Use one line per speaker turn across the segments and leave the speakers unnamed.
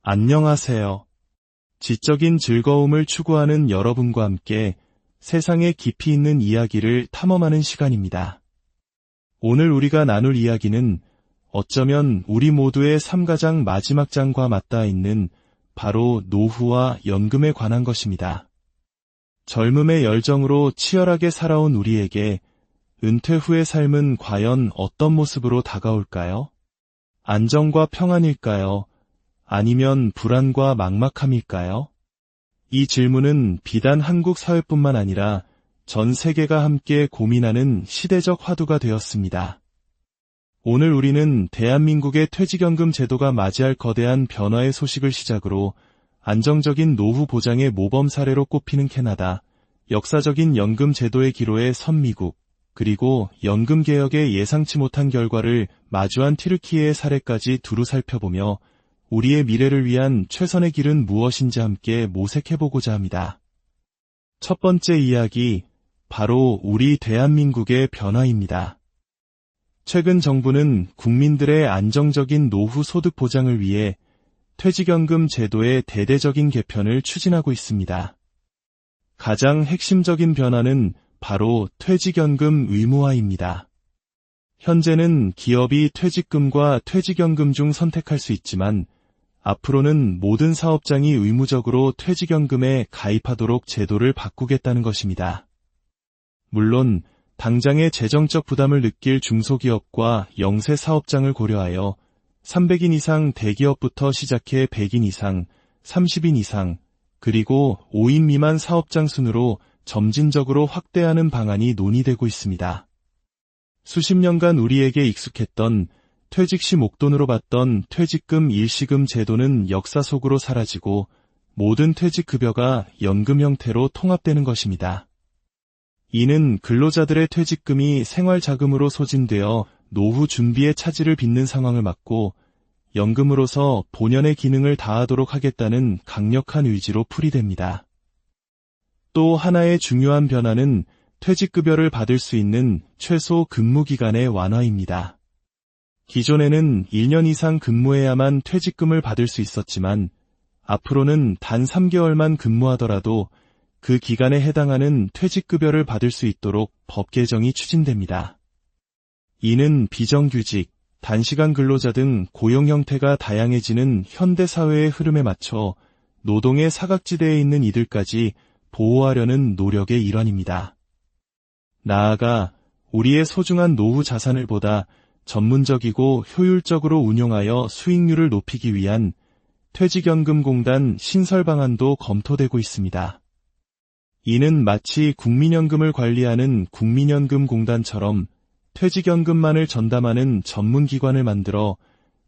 안녕하세요. 지적인 즐거움을 추구하는 여러분과 함께 세상에 깊이 있는 이야기를 탐험하는 시간입니다. 오늘 우리가 나눌 이야기는 어쩌면 우리 모두의 삶가장 마지막 장과 맞닿아 있는 바로 노후와 연금에 관한 것입니다. 젊음의 열정으로 치열하게 살아온 우리에게 은퇴 후의 삶은 과연 어떤 모습으로 다가올까요? 안정과 평안일까요? 아니면 불안과 막막함일까요? 이 질문은 비단 한국 사회뿐만 아니라 전 세계가 함께 고민하는 시대적 화두가 되었습니다. 오늘 우리는 대한민국의 퇴직연금 제도가 맞이할 거대한 변화의 소식을 시작으로 안정적인 노후 보장의 모범 사례로 꼽히는 캐나다, 역사적인 연금 제도의 기로에 선 미국, 그리고 연금 개혁의 예상치 못한 결과를 마주한 튀르키예의 사례까지 두루 살펴보며 우리의 미래를 위한 최선의 길은 무엇인지 함께 모색해보고자 합니다. 첫 번째 이야기, 바로 우리 대한민국의 변화입니다. 최근 정부는 국민들의 안정적인 노후 소득 보장을 위해 퇴직연금 제도의 대대적인 개편을 추진하고 있습니다. 가장 핵심적인 변화는 바로 퇴직연금 의무화입니다. 현재는 기업이 퇴직금과 퇴직연금 중 선택할 수 있지만 앞으로는 모든 사업장이 의무적으로 퇴직연금에 가입하도록 제도를 바꾸겠다는 것입니다. 물론 당장의 재정적 부담을 느낄 중소기업과 영세 사업장을 고려하여 300인 이상 대기업부터 시작해 100인 이상, 30인 이상, 그리고 5인 미만 사업장 순으로 점진적으로 확대하는 방안이 논의되고 있습니다. 수십 년간 우리에게 익숙했던 퇴직 시 목돈으로 받던 퇴직금 일시금 제도는 역사 속으로 사라지고 모든 퇴직급여가 연금 형태로 통합되는 것입니다. 이는 근로자들의 퇴직금이 생활자금으로 소진되어 노후 준비의 차질을 빚는 상황을 막고 연금으로서 본연의 기능을 다하도록 하겠다는 강력한 의지로 풀이됩니다. 또 하나의 중요한 변화는 퇴직급여를 받을 수 있는 최소 근무기간의 완화입니다. 기존에는 1년 이상 근무해야만 퇴직금을 받을 수 있었지만 앞으로는 단 3개월만 근무하더라도 그 기간에 해당하는 퇴직급여를 받을 수 있도록 법 개정이 추진됩니다. 이는 비정규직, 단시간 근로자 등 고용 형태가 다양해지는 현대사회의 흐름에 맞춰 노동의 사각지대에 있는 이들까지 보호하려는 노력의 일환입니다. 나아가 우리의 소중한 노후 자산을 보다 전문적이고 효율적으로 운용하여 수익률을 높이기 위한 퇴직연금공단 신설 방안도 검토되고 있습니다. 이는 마치 국민연금을 관리하는 국민연금공단처럼 퇴직연금만을 전담하는 전문기관을 만들어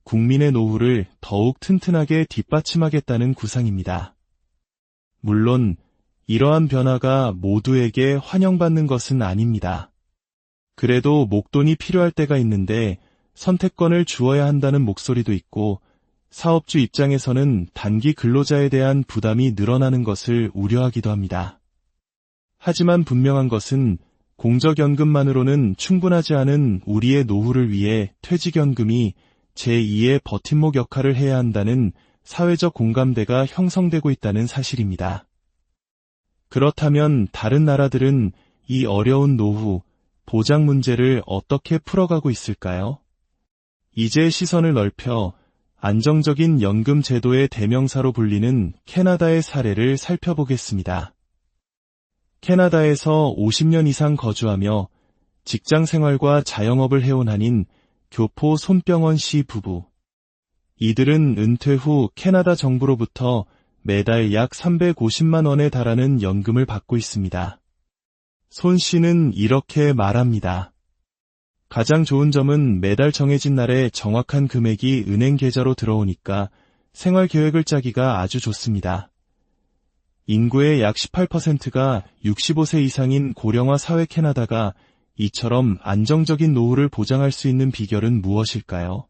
국민의 노후를 더욱 튼튼하게 뒷받침하겠다는 구상입니다. 물론 이러한 변화가 모두에게 환영받는 것은 아닙니다. 그래도 목돈이 필요할 때가 있는데 선택권을 주어야 한다는 목소리도 있고 사업주 입장에서는 단기 근로자에 대한 부담이 늘어나는 것을 우려하기도 합니다. 하지만 분명한 것은 공적연금만으로는 충분하지 않은 우리의 노후를 위해 퇴직연금이 제2의 버팀목 역할을 해야 한다는 사회적 공감대가 형성되고 있다는 사실입니다. 그렇다면 다른 나라들은 이 어려운 노후, 보장 문제를 어떻게 풀어가고 있을까요? 이제 시선을 넓혀 안정적인 연금 제도의 대명사로 불리는 캐나다의 사례를 살펴보겠습니다. 캐나다에서 50년 이상 거주하며 직장 생활과 자영업을 해온 한인 교포 손병원 씨 부부. 이들은 은퇴 후 캐나다 정부로부터 매달 약 350만 원에 달하는 연금을 받고 있습니다. 손 씨는 이렇게 말합니다. 가장 좋은 점은 매달 정해진 날에 정확한 금액이 은행 계좌로 들어오니까 생활 계획을 짜기가 아주 좋습니다. 인구의 약 18%가 65세 이상인 고령화 사회 캐나다가 이처럼 안정적인 노후를 보장할 수 있는 비결은 무엇일까요?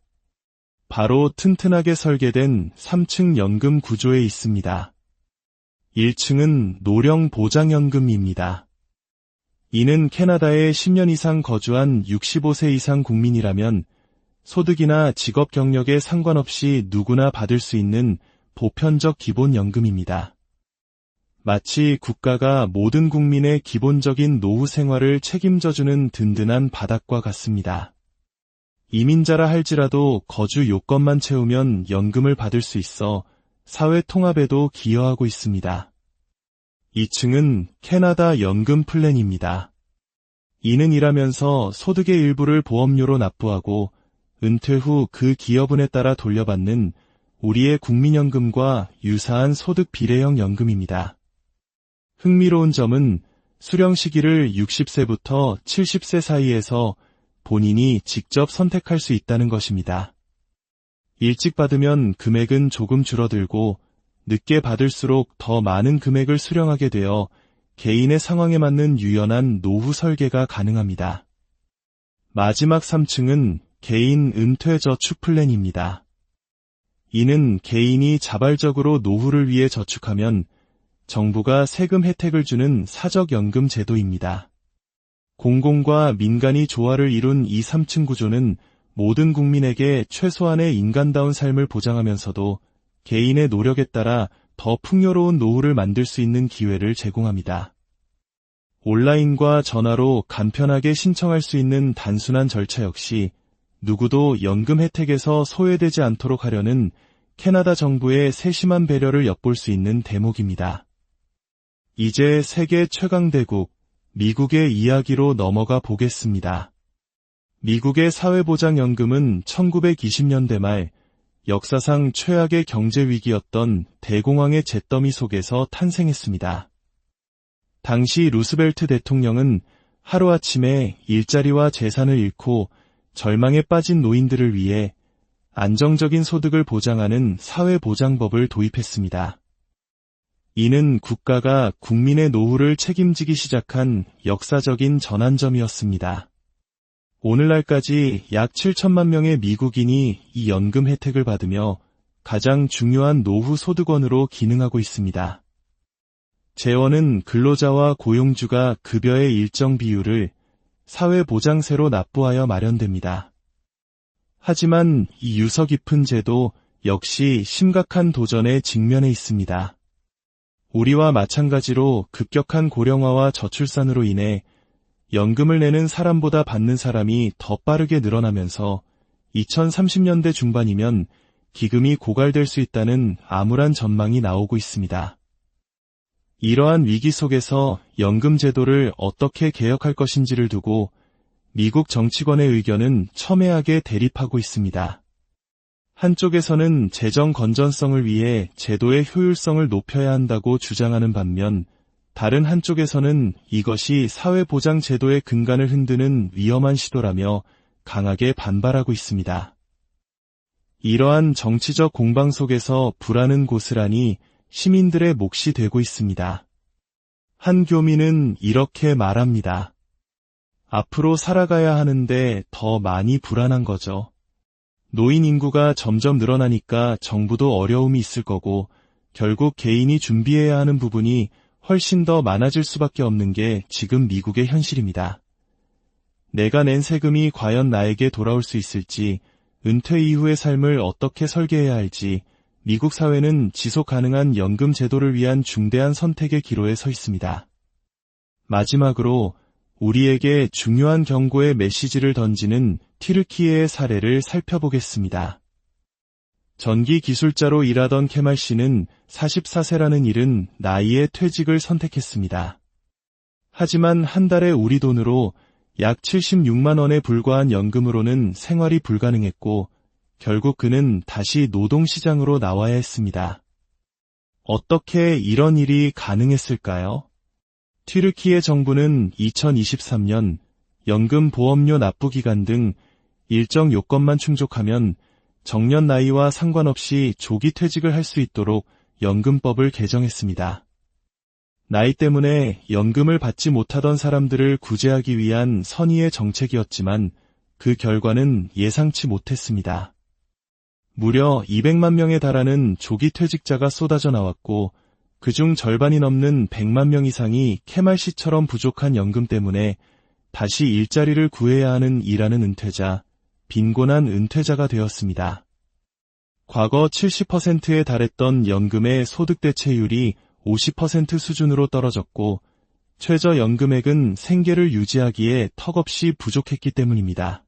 바로 튼튼하게 설계된 3층 연금 구조에 있습니다. 1층은 노령 보장연금입니다. 이는 캐나다에 10년 이상 거주한 65세 이상 국민이라면 소득이나 직업 경력에 상관없이 누구나 받을 수 있는 보편적 기본연금입니다. 마치 국가가 모든 국민의 기본적인 노후 생활을 책임져주는 든든한 바닥과 같습니다. 이민자라 할지라도 거주 요건만 채우면 연금을 받을 수 있어 사회 통합에도 기여하고 있습니다. 2층은 캐나다 연금 플랜입니다. 이는 일하면서 소득의 일부를 보험료로 납부하고 은퇴 후 그 기여분에 따라 돌려받는 우리의 국민연금과 유사한 소득 비례형 연금입니다. 흥미로운 점은 수령 시기를 60세부터 70세 사이에서 본인이 직접 선택할 수 있다는 것입니다. 일찍 받으면 금액은 조금 줄어들고 늦게 받을수록 더 많은 금액을 수령하게 되어 개인의 상황에 맞는 유연한 노후 설계가 가능합니다. 마지막 3층은 개인 은퇴 저축 플랜입니다. 이는 개인이 자발적으로 노후를 위해 저축하면 정부가 세금 혜택을 주는 사적연금 제도입니다. 공공과 민간이 조화를 이룬 이 3층 구조는 모든 국민에게 최소한의 인간다운 삶을 보장하면서도 개인의 노력에 따라 더 풍요로운 노후를 만들 수 있는 기회를 제공합니다. 온라인과 전화로 간편하게 신청할 수 있는 단순한 절차 역시 누구도 연금 혜택에서 소외되지 않도록 하려는 캐나다 정부의 세심한 배려를 엿볼 수 있는 대목입니다. 이제 세계 최강대국 미국의 이야기로 넘어가 보겠습니다. 미국의 사회보장연금은 1920년대 말 역사상 최악의 경제 위기였던 대공황의 잿더미 속에서 탄생했습니다. 당시 루스벨트 대통령은 하루아침에 일자리와 재산을 잃고 절망에 빠진 노인들을 위해 안정적인 소득을 보장하는 사회보장법을 도입했습니다. 이는 국가가 국민의 노후를 책임지기 시작한 역사적인 전환점이었습니다. 오늘날까지 약 7천만 명의 미국인이 이 연금 혜택을 받으며 가장 중요한 노후 소득원으로 기능하고 있습니다. 재원은 근로자와 고용주가 급여의 일정 비율을 사회보장세로 납부하여 마련됩니다. 하지만 이 유서 깊은 제도 역시 심각한 도전에 직면해 있습니다. 우리와 마찬가지로 급격한 고령화와 저출산으로 인해 연금을 내는 사람보다 받는 사람이 더 빠르게 늘어나면서 2030년대 중반이면 기금이 고갈될 수 있다는 암울한 전망이 나오고 있습니다. 이러한 위기 속에서 연금 제도를 어떻게 개혁할 것인지를 두고 미국 정치권의 의견은 첨예하게 대립하고 있습니다. 한쪽에서는 재정 건전성을 위해 제도의 효율성을 높여야 한다고 주장하는 반면 다른 한쪽에서는 이것이 사회보장 제도의 근간을 흔드는 위험한 시도라며 강하게 반발하고 있습니다. 이러한 정치적 공방 속에서 불안은 고스란히 시민들의 몫이 되고 있습니다. 한 교민은 이렇게 말합니다. 앞으로 살아가야 하는데 더 많이 불안한 거죠. 노인 인구가 점점 늘어나니까 정부도 어려움이 있을 거고 결국 개인이 준비해야 하는 부분이 훨씬 더 많아질 수밖에 없는 게 지금 미국의 현실입니다. 내가 낸 세금이 과연 나에게 돌아올 수 있을지, 은퇴 이후의 삶을 어떻게 설계해야 할지, 미국 사회는 지속 가능한 연금 제도를 위한 중대한 선택의 기로에 서 있습니다. 마지막으로 우리에게 중요한 경고의 메시지를 던지는 튀르키예의 사례를 살펴보겠습니다. 전기 기술자로 일하던 케말 씨는 44세라는 이른 나이에 퇴직을 선택했습니다. 하지만 한 달에 우리 돈으로 약 76만 원에 불과한 연금으로는 생활이 불가능했고 결국 그는 다시 노동시장으로 나와야 했습니다. 어떻게 이런 일이 가능했을까요? 튀르키예 정부는 2023년 연금 보험료 납부 기간 등 일정 요건만 충족하면 정년 나이와 상관없이 조기 퇴직을 할 수 있도록 연금법을 개정했습니다. 나이 때문에 연금을 받지 못하던 사람들을 구제하기 위한 선의의 정책이었지만 그 결과는 예상치 못했습니다. 무려 200만 명에 달하는 조기 퇴직자가 쏟아져 나왔고 그중 절반이 넘는 100만 명 이상이 케말 씨처럼 부족한 연금 때문에 다시 일자리를 구해야 하는 일하는 은퇴자, 빈곤한 은퇴자가 되었습니다. 과거 70%에 달했던 연금의 소득 대체율이 50% 수준으로 떨어졌고 최저연금액은 생계를 유지하기에 턱없이 부족했기 때문입니다.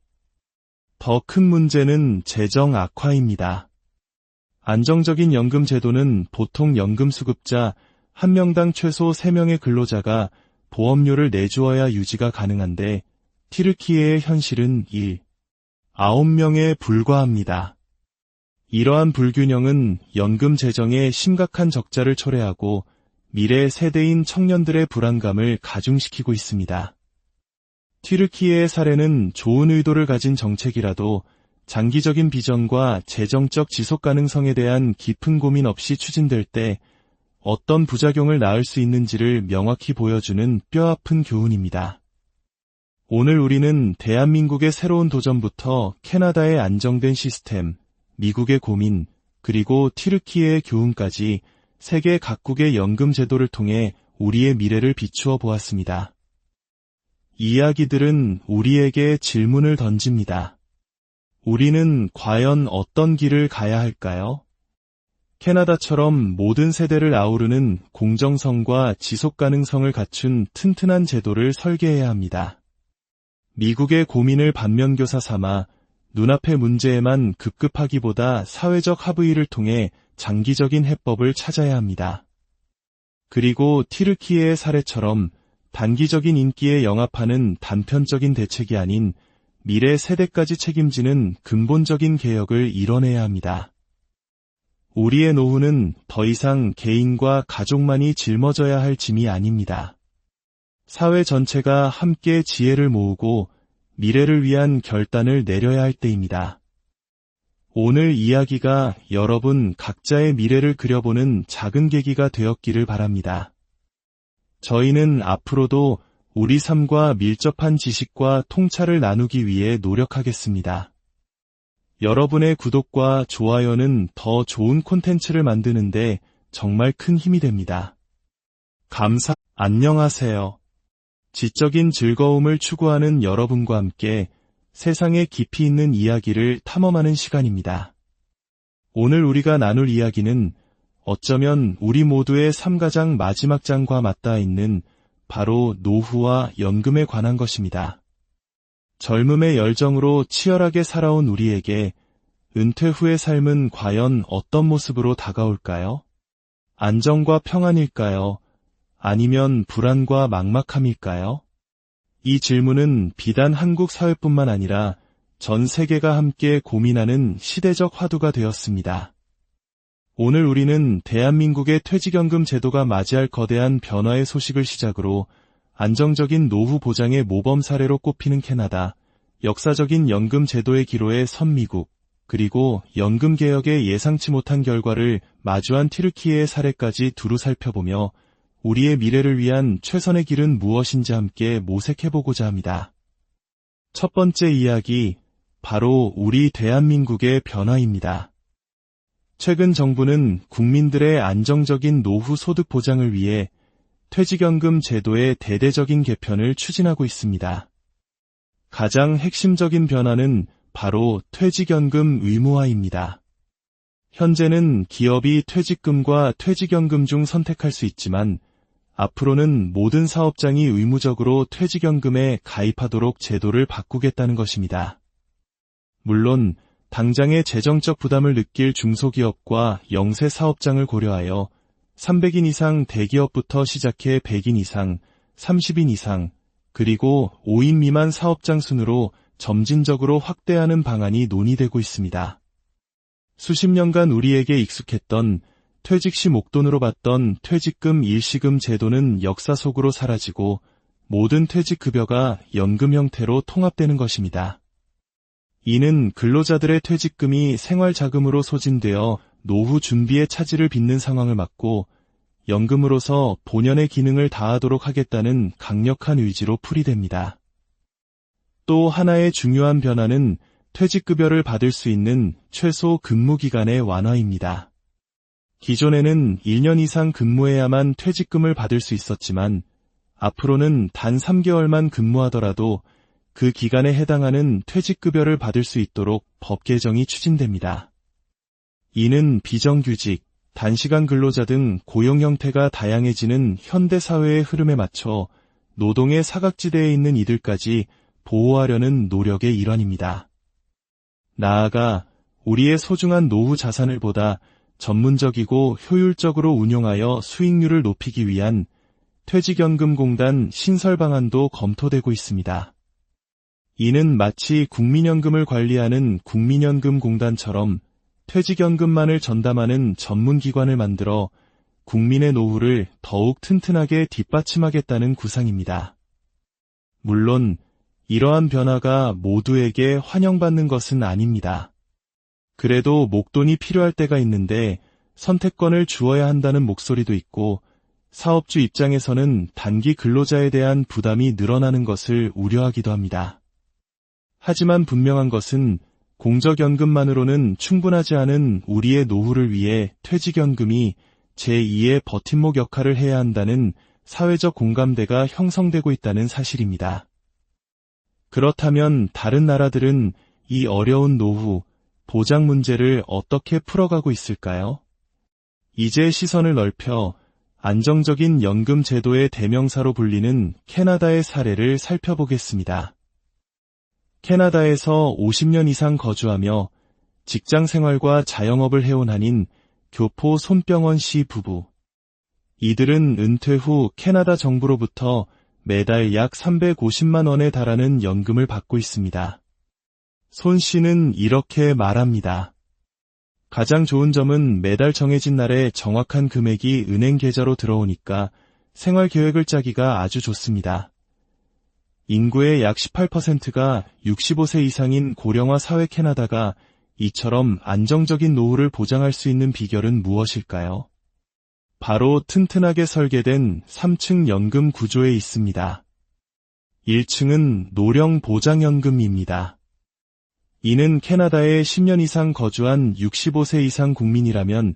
더 큰 문제는 재정 악화입니다. 안정적인 연금 제도는 보통 연금수급자 1명당 최소 3명의 근로자가 보험료를 내주어야 유지가 가능한데 튀르키예의 현실은 9명에 불과합니다. 이러한 불균형은 연금 재정에 심각한 적자를 초래하고 미래 세대인 청년들의 불안감을 가중시키고 있습니다. 튀르키예의 사례는 좋은 의도를 가진 정책이라도 장기적인 비전과 재정적 지속 가능성에 대한 깊은 고민 없이 추진될 때 어떤 부작용을 낳을 수 있는지를 명확히 보여주는 뼈아픈 교훈입니다. 오늘 우리는 대한민국의 새로운 도전부터 캐나다의 안정된 시스템, 미국의 고민, 그리고 튀르키예의 교훈까지 세계 각국의 연금 제도를 통해 우리의 미래를 비추어 보았습니다. 이야기들은 우리에게 질문을 던집니다. 우리는 과연 어떤 길을 가야 할까요? 캐나다처럼 모든 세대를 아우르는 공정성과 지속 가능성을 갖춘 튼튼한 제도를 설계해야 합니다. 미국의 고민을 반면교사 삼아 눈앞의 문제에만 급급하기보다 사회적 합의를 통해 장기적인 해법을 찾아야 합니다. 그리고 튀르키예의 사례처럼 단기적인 인기에 영합하는 단편적인 대책이 아닌 미래 세대까지 책임지는 근본적인 개혁을 이뤄내야 합니다. 우리의 노후는 더 이상 개인과 가족만이 짊어져야 할 짐이 아닙니다. 사회 전체가 함께 지혜를 모으고 미래를 위한 결단을 내려야 할 때입니다. 오늘 이야기가 여러분 각자의 미래를 그려보는 작은 계기가 되었기를 바랍니다. 저희는 앞으로도 우리 삶과 밀접한 지식과 통찰을 나누기 위해 노력하겠습니다. 여러분의 구독과 좋아요는 더 좋은 콘텐츠를 만드는데 정말 큰 힘이 됩니다. 안녕하세요. 지적인 즐거움을 추구하는 여러분과 함께 세상에 깊이 있는 이야기를 탐험하는 시간입니다. 오늘 우리가 나눌 이야기는 어쩌면 우리 모두의 삶가장 마지막 장과 맞닿아 있는 바로 노후와 연금에 관한 것입니다. 젊음의 열정으로 치열하게 살아온 우리에게 은퇴 후의 삶은 과연 어떤 모습으로 다가올까요? 안정과 평안일까요? 아니면 불안과 막막함일까요? 이 질문은 비단 한국 사회뿐만 아니라 전 세계가 함께 고민하는 시대적 화두가 되었습니다. 오늘 우리는 대한민국의 퇴직연금 제도가 맞이할 거대한 변화의 소식을 시작으로 안정적인 노후 보장의 모범 사례로 꼽히는 캐나다, 역사적인 연금 제도의 기로에 선 미국, 그리고 연금 개혁의 예상치 못한 결과를 마주한 튀르키예의 사례까지 두루 살펴보며 우리의 미래를 위한 최선의 길은 무엇인지 함께 모색해보고자 합니다. 첫 번째 이야기, 바로 우리 대한민국의 변화입니다. 최근 정부는 국민들의 안정적인 노후 소득 보장을 위해 퇴직연금 제도의 대대적인 개편을 추진하고 있습니다. 가장 핵심적인 변화는 바로 퇴직연금 의무화입니다. 현재는 기업이 퇴직금과 퇴직연금 중 선택할 수 있지만 앞으로는 모든 사업장이 의무적으로 퇴직연금에 가입하도록 제도를 바꾸겠다는 것입니다. 물론 당장의 재정적 부담을 느낄 중소기업과 영세 사업장을 고려하여 300인 이상 대기업부터 시작해 100인 이상, 30인 이상, 그리고 5인 미만 사업장 순으로 점진적으로 확대하는 방안이 논의되고 있습니다. 수십 년간 우리에게 익숙했던 퇴직 시 목돈으로 받던 퇴직금 일시금 제도는 역사 속으로 사라지고 모든 퇴직급여가 연금 형태로 통합되는 것입니다. 이는 근로자들의 퇴직금이 생활자금으로 소진되어 노후 준비의 차질을 빚는 상황을 막고 연금으로서 본연의 기능을 다하도록 하겠다는 강력한 의지로 풀이됩니다. 또 하나의 중요한 변화는 퇴직급여를 받을 수 있는 최소 근무기간의 완화입니다. 기존에는 1년 이상 근무해야만 퇴직금을 받을 수 있었지만 앞으로는 단 3개월만 근무하더라도 그 기간에 해당하는 퇴직급여를 받을 수 있도록 법 개정이 추진됩니다. 이는 비정규직, 단시간 근로자 등 고용 형태가 다양해지는 현대 사회의 흐름에 맞춰 노동의 사각지대에 있는 이들까지 보호하려는 노력의 일환입니다. 나아가 우리의 소중한 노후 자산을 보다 전문적이고 효율적으로 운용하여 수익률을 높이기 위한 퇴직연금공단 신설 방안도 검토되고 있습니다. 이는 마치 국민연금을 관리하는 국민연금공단처럼 퇴직연금만을 전담하는 전문기관을 만들어 국민의 노후를 더욱 튼튼하게 뒷받침하겠다는 구상입니다. 물론 이러한 변화가 모두에게 환영받는 것은 아닙니다. 그래도 목돈이 필요할 때가 있는데 선택권을 주어야 한다는 목소리도 있고, 사업주 입장에서는 단기 근로자에 대한 부담이 늘어나는 것을 우려하기도 합니다. 하지만 분명한 것은 공적연금만으로는 충분하지 않은 우리의 노후를 위해 퇴직연금이 제2의 버팀목 역할을 해야 한다는 사회적 공감대가 형성되고 있다는 사실입니다. 그렇다면 다른 나라들은 이 어려운 노후, 보장 문제를 어떻게 풀어가고 있을까요? 이제 시선을 넓혀 안정적인 연금 제도의 대명사로 불리는 캐나다의 사례를 살펴보겠습니다. 캐나다에서 50년 이상 거주하며 직장 생활과 자영업을 해온 한인 교포 손병원 씨 부부. 이들은 은퇴 후 캐나다 정부로부터 매달 약 350만 원에 달하는 연금을 받고 있습니다. 손 씨는 이렇게 말합니다. 가장 좋은 점은 매달 정해진 날에 정확한 금액이 은행 계좌로 들어오니까 생활 계획을 짜기가 아주 좋습니다. 인구의 약 18%가 65세 이상인 고령화 사회 캐나다가 이처럼 안정적인 노후를 보장할 수 있는 비결은 무엇일까요? 바로 튼튼하게 설계된 3층 연금 구조에 있습니다. 1층은 노령 보장연금입니다. 이는 캐나다에 10년 이상 거주한 65세 이상 국민이라면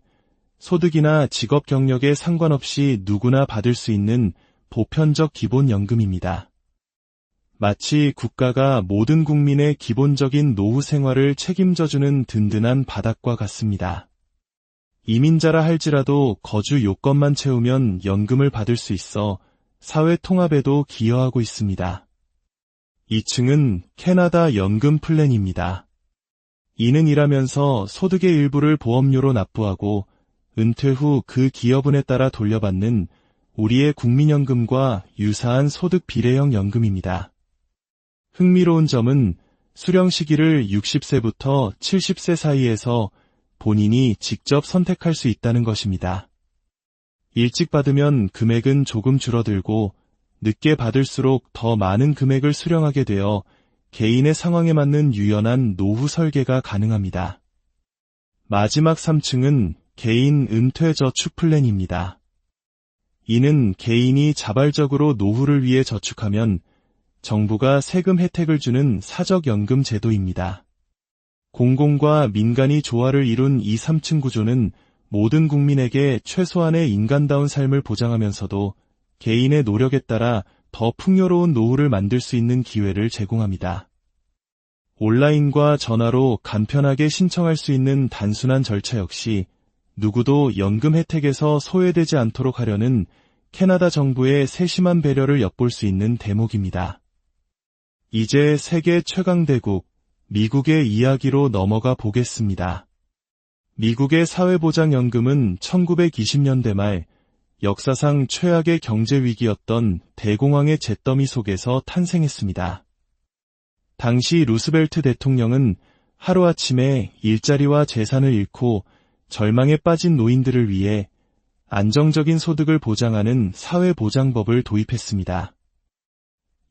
소득이나 직업 경력에 상관없이 누구나 받을 수 있는 보편적 기본연금입니다. 마치 국가가 모든 국민의 기본적인 노후 생활을 책임져주는 든든한 바닥과 같습니다. 이민자라 할지라도 거주 요건만 채우면 연금을 받을 수 있어 사회 통합에도 기여하고 있습니다. 2층은 캐나다 연금 플랜입니다. 이는 일하면서 소득의 일부를 보험료로 납부하고 은퇴 후 그 기여분에 따라 돌려받는 우리의 국민연금과 유사한 소득 비례형 연금입니다. 흥미로운 점은 수령 시기를 60세부터 70세 사이에서 본인이 직접 선택할 수 있다는 것입니다. 일찍 받으면 금액은 조금 줄어들고 늦게 받을수록 더 많은 금액을 수령하게 되어 개인의 상황에 맞는 유연한 노후 설계가 가능합니다. 마지막 3층은 개인 은퇴 저축 플랜입니다. 이는 개인이 자발적으로 노후를 위해 저축하면 정부가 세금 혜택을 주는 사적연금 제도입니다. 공공과 민간이 조화를 이룬 이 3층 구조는 모든 국민에게 최소한의 인간다운 삶을 보장하면서도 개인의 노력에 따라 더 풍요로운 노후를 만들 수 있는 기회를 제공합니다. 온라인과 전화로 간편하게 신청할 수 있는 단순한 절차 역시 누구도 연금 혜택에서 소외되지 않도록 하려는 캐나다 정부의 세심한 배려를 엿볼 수 있는 대목입니다. 이제 세계 최강대국 미국의 이야기로 넘어가 보겠습니다. 미국의 사회보장연금은 1920년대 말 역사상 최악의 경제 위기였던 대공황의 잿더미 속에서 탄생했습니다. 당시 루스벨트 대통령은 하루아침에 일자리와 재산을 잃고 절망에 빠진 노인들을 위해 안정적인 소득을 보장하는 사회보장법을 도입했습니다.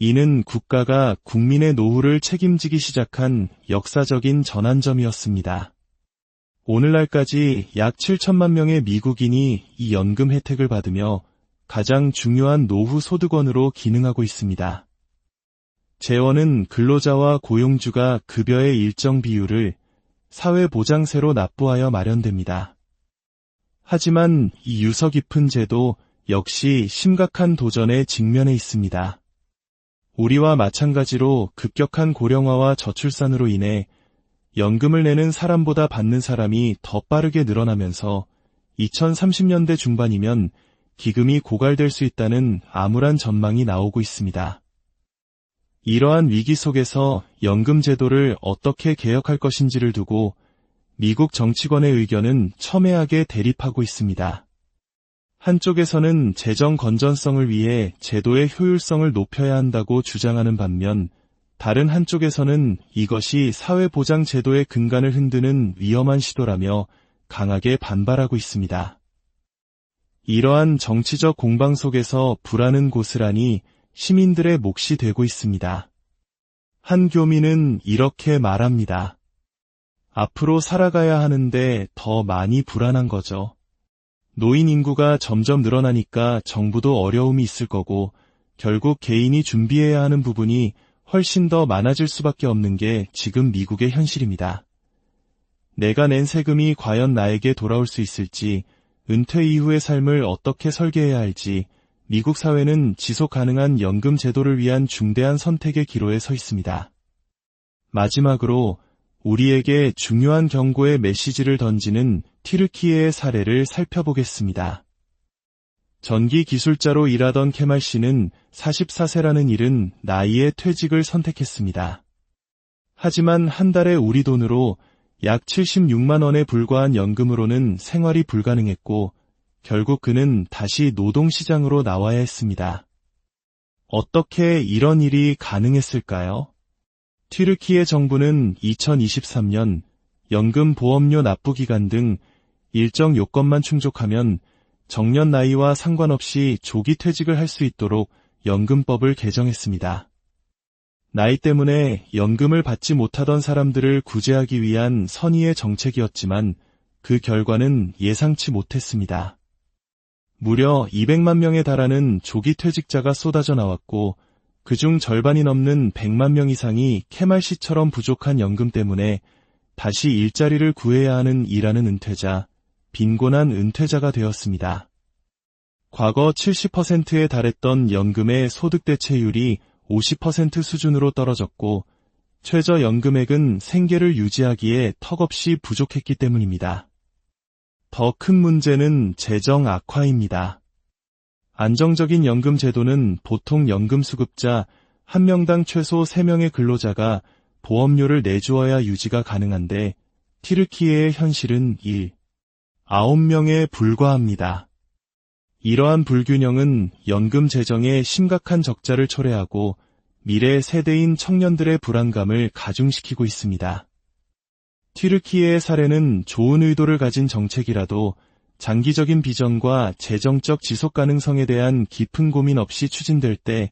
이는 국가가 국민의 노후를 책임지기 시작한 역사적인 전환점이었습니다. 오늘날까지 약 7천만 명의 미국인이 이 연금 혜택을 받으며 가장 중요한 노후 소득원으로 기능하고 있습니다. 재원은 근로자와 고용주가 급여의 일정 비율을 사회보장세로 납부하여 마련됩니다. 하지만 이 유서 깊은 제도 역시 심각한 도전에 직면해 있습니다. 우리와 마찬가지로 급격한 고령화와 저출산으로 인해 연금을 내는 사람보다 받는 사람이 더 빠르게 늘어나면서 2030년대 중반이면 기금이 고갈될 수 있다는 암울한 전망이 나오고 있습니다. 이러한 위기 속에서 연금 제도를 어떻게 개혁할 것인지를 두고 미국 정치권의 의견은 첨예하게 대립하고 있습니다. 한쪽에서는 재정 건전성을 위해 제도의 효율성을 높여야 한다고 주장하는 반면 다른 한쪽에서는 이것이 사회보장 제도의 근간을 흔드는 위험한 시도라며 강하게 반발하고 있습니다. 이러한 정치적 공방 속에서 불안은 고스란히 시민들의 몫이 되고 있습니다. 한 교민은 이렇게 말합니다. 앞으로 살아가야 하는데 더 많이 불안한 거죠. 노인 인구가 점점 늘어나니까 정부도 어려움이 있을 거고 결국 개인이 준비해야 하는 부분이 훨씬 더 많아질 수밖에 없는 게 지금 미국의 현실입니다. 내가 낸 세금이 과연 나에게 돌아올 수 있을지, 은퇴 이후의 삶을 어떻게 설계해야 할지, 미국 사회는 지속 가능한 연금 제도를 위한 중대한 선택의 기로에 서 있습니다. 마지막으로 우리에게 중요한 경고의 메시지를 던지는 튀르키예의 사례를 살펴보겠습니다. 전기 기술자로 일하던 케말 씨는 44세라는 이른 나이에 퇴직을 선택했습니다. 하지만 한 달에 우리 돈으로 약 76만 원에 불과한 연금으로는 생활이 불가능했고 결국 그는 다시 노동시장으로 나와야 했습니다. 어떻게 이런 일이 가능했을까요? 튀르키예 정부는 2023년 연금 보험료 납부 기간 등 일정 요건만 충족하면 정년 나이와 상관없이 조기 퇴직을 할 수 있도록 연금법을 개정했습니다. 나이 때문에 연금을 받지 못하던 사람들을 구제하기 위한 선의의 정책이었지만 그 결과는 예상치 못했습니다. 무려 200만 명에 달하는 조기 퇴직자가 쏟아져 나왔고 그중 절반이 넘는 100만 명 이상이 케말 씨처럼 부족한 연금 때문에 다시 일자리를 구해야 하는 일하는 은퇴자, 빈곤한 은퇴자가 되었습니다. 과거 70%에 달했던 연금의 소득 대체율이 50% 수준으로 떨어졌고 최저연금액은 생계를 유지하기에 턱없이 부족했기 때문입니다. 더 큰 문제는 재정 악화입니다. 안정적인 연금 제도는 보통 연금수급자 1명당 최소 3명의 근로자가 보험료를 내주어야 유지가 가능한데 튀르키예의 현실은 9명에 불과합니다. 이러한 불균형은 연금 재정에 심각한 적자를 초래하고 미래 세대인 청년들의 불안감을 가중시키고 있습니다. 튀르키예의 사례는 좋은 의도를 가진 정책이라도 장기적인 비전과 재정적 지속 가능성에 대한 깊은 고민 없이 추진될 때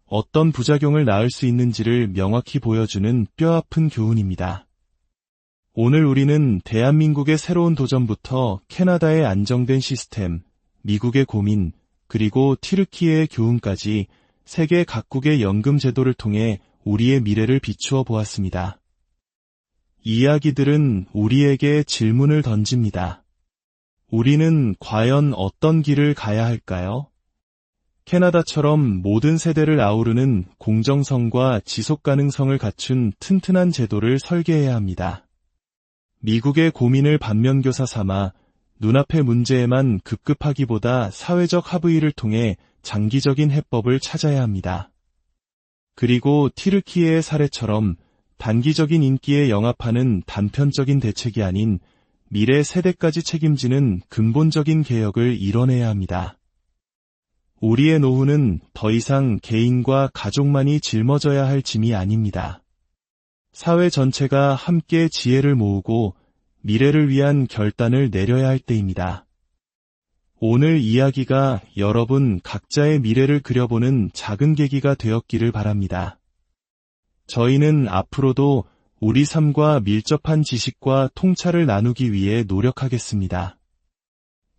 어떤 부작용을 낳을 수 있는지를 명확히 보여주는 뼈아픈 교훈입니다. 오늘 우리는 대한민국의 새로운 도전부터 캐나다의 안정된 시스템, 미국의 고민, 그리고 튀르키예의 교훈까지 세계 각국의 연금 제도를 통해 우리의 미래를 비추어 보았습니다. 이야기들은 우리에게 질문을 던집니다. 우리는 과연 어떤 길을 가야 할까요? 캐나다처럼 모든 세대를 아우르는 공정성과 지속 가능성을 갖춘 튼튼한 제도를 설계해야 합니다. 미국의 고민을 반면교사 삼아 눈앞의 문제에만 급급하기보다 사회적 합의를 통해 장기적인 해법을 찾아야 합니다. 그리고 튀르키예의 사례처럼 단기적인 인기에 영합하는 단편적인 대책이 아닌 미래 세대까지 책임지는 근본적인 개혁을 이뤄내야 합니다. 우리의 노후는 더 이상 개인과 가족만이 짊어져야 할 짐이 아닙니다. 사회 전체가 함께 지혜를 모으고 미래를 위한 결단을 내려야 할 때입니다. 오늘 이야기가 여러분 각자의 미래를 그려보는 작은 계기가 되었기를 바랍니다. 저희는 앞으로도 우리 삶과 밀접한 지식과 통찰을 나누기 위해 노력하겠습니다.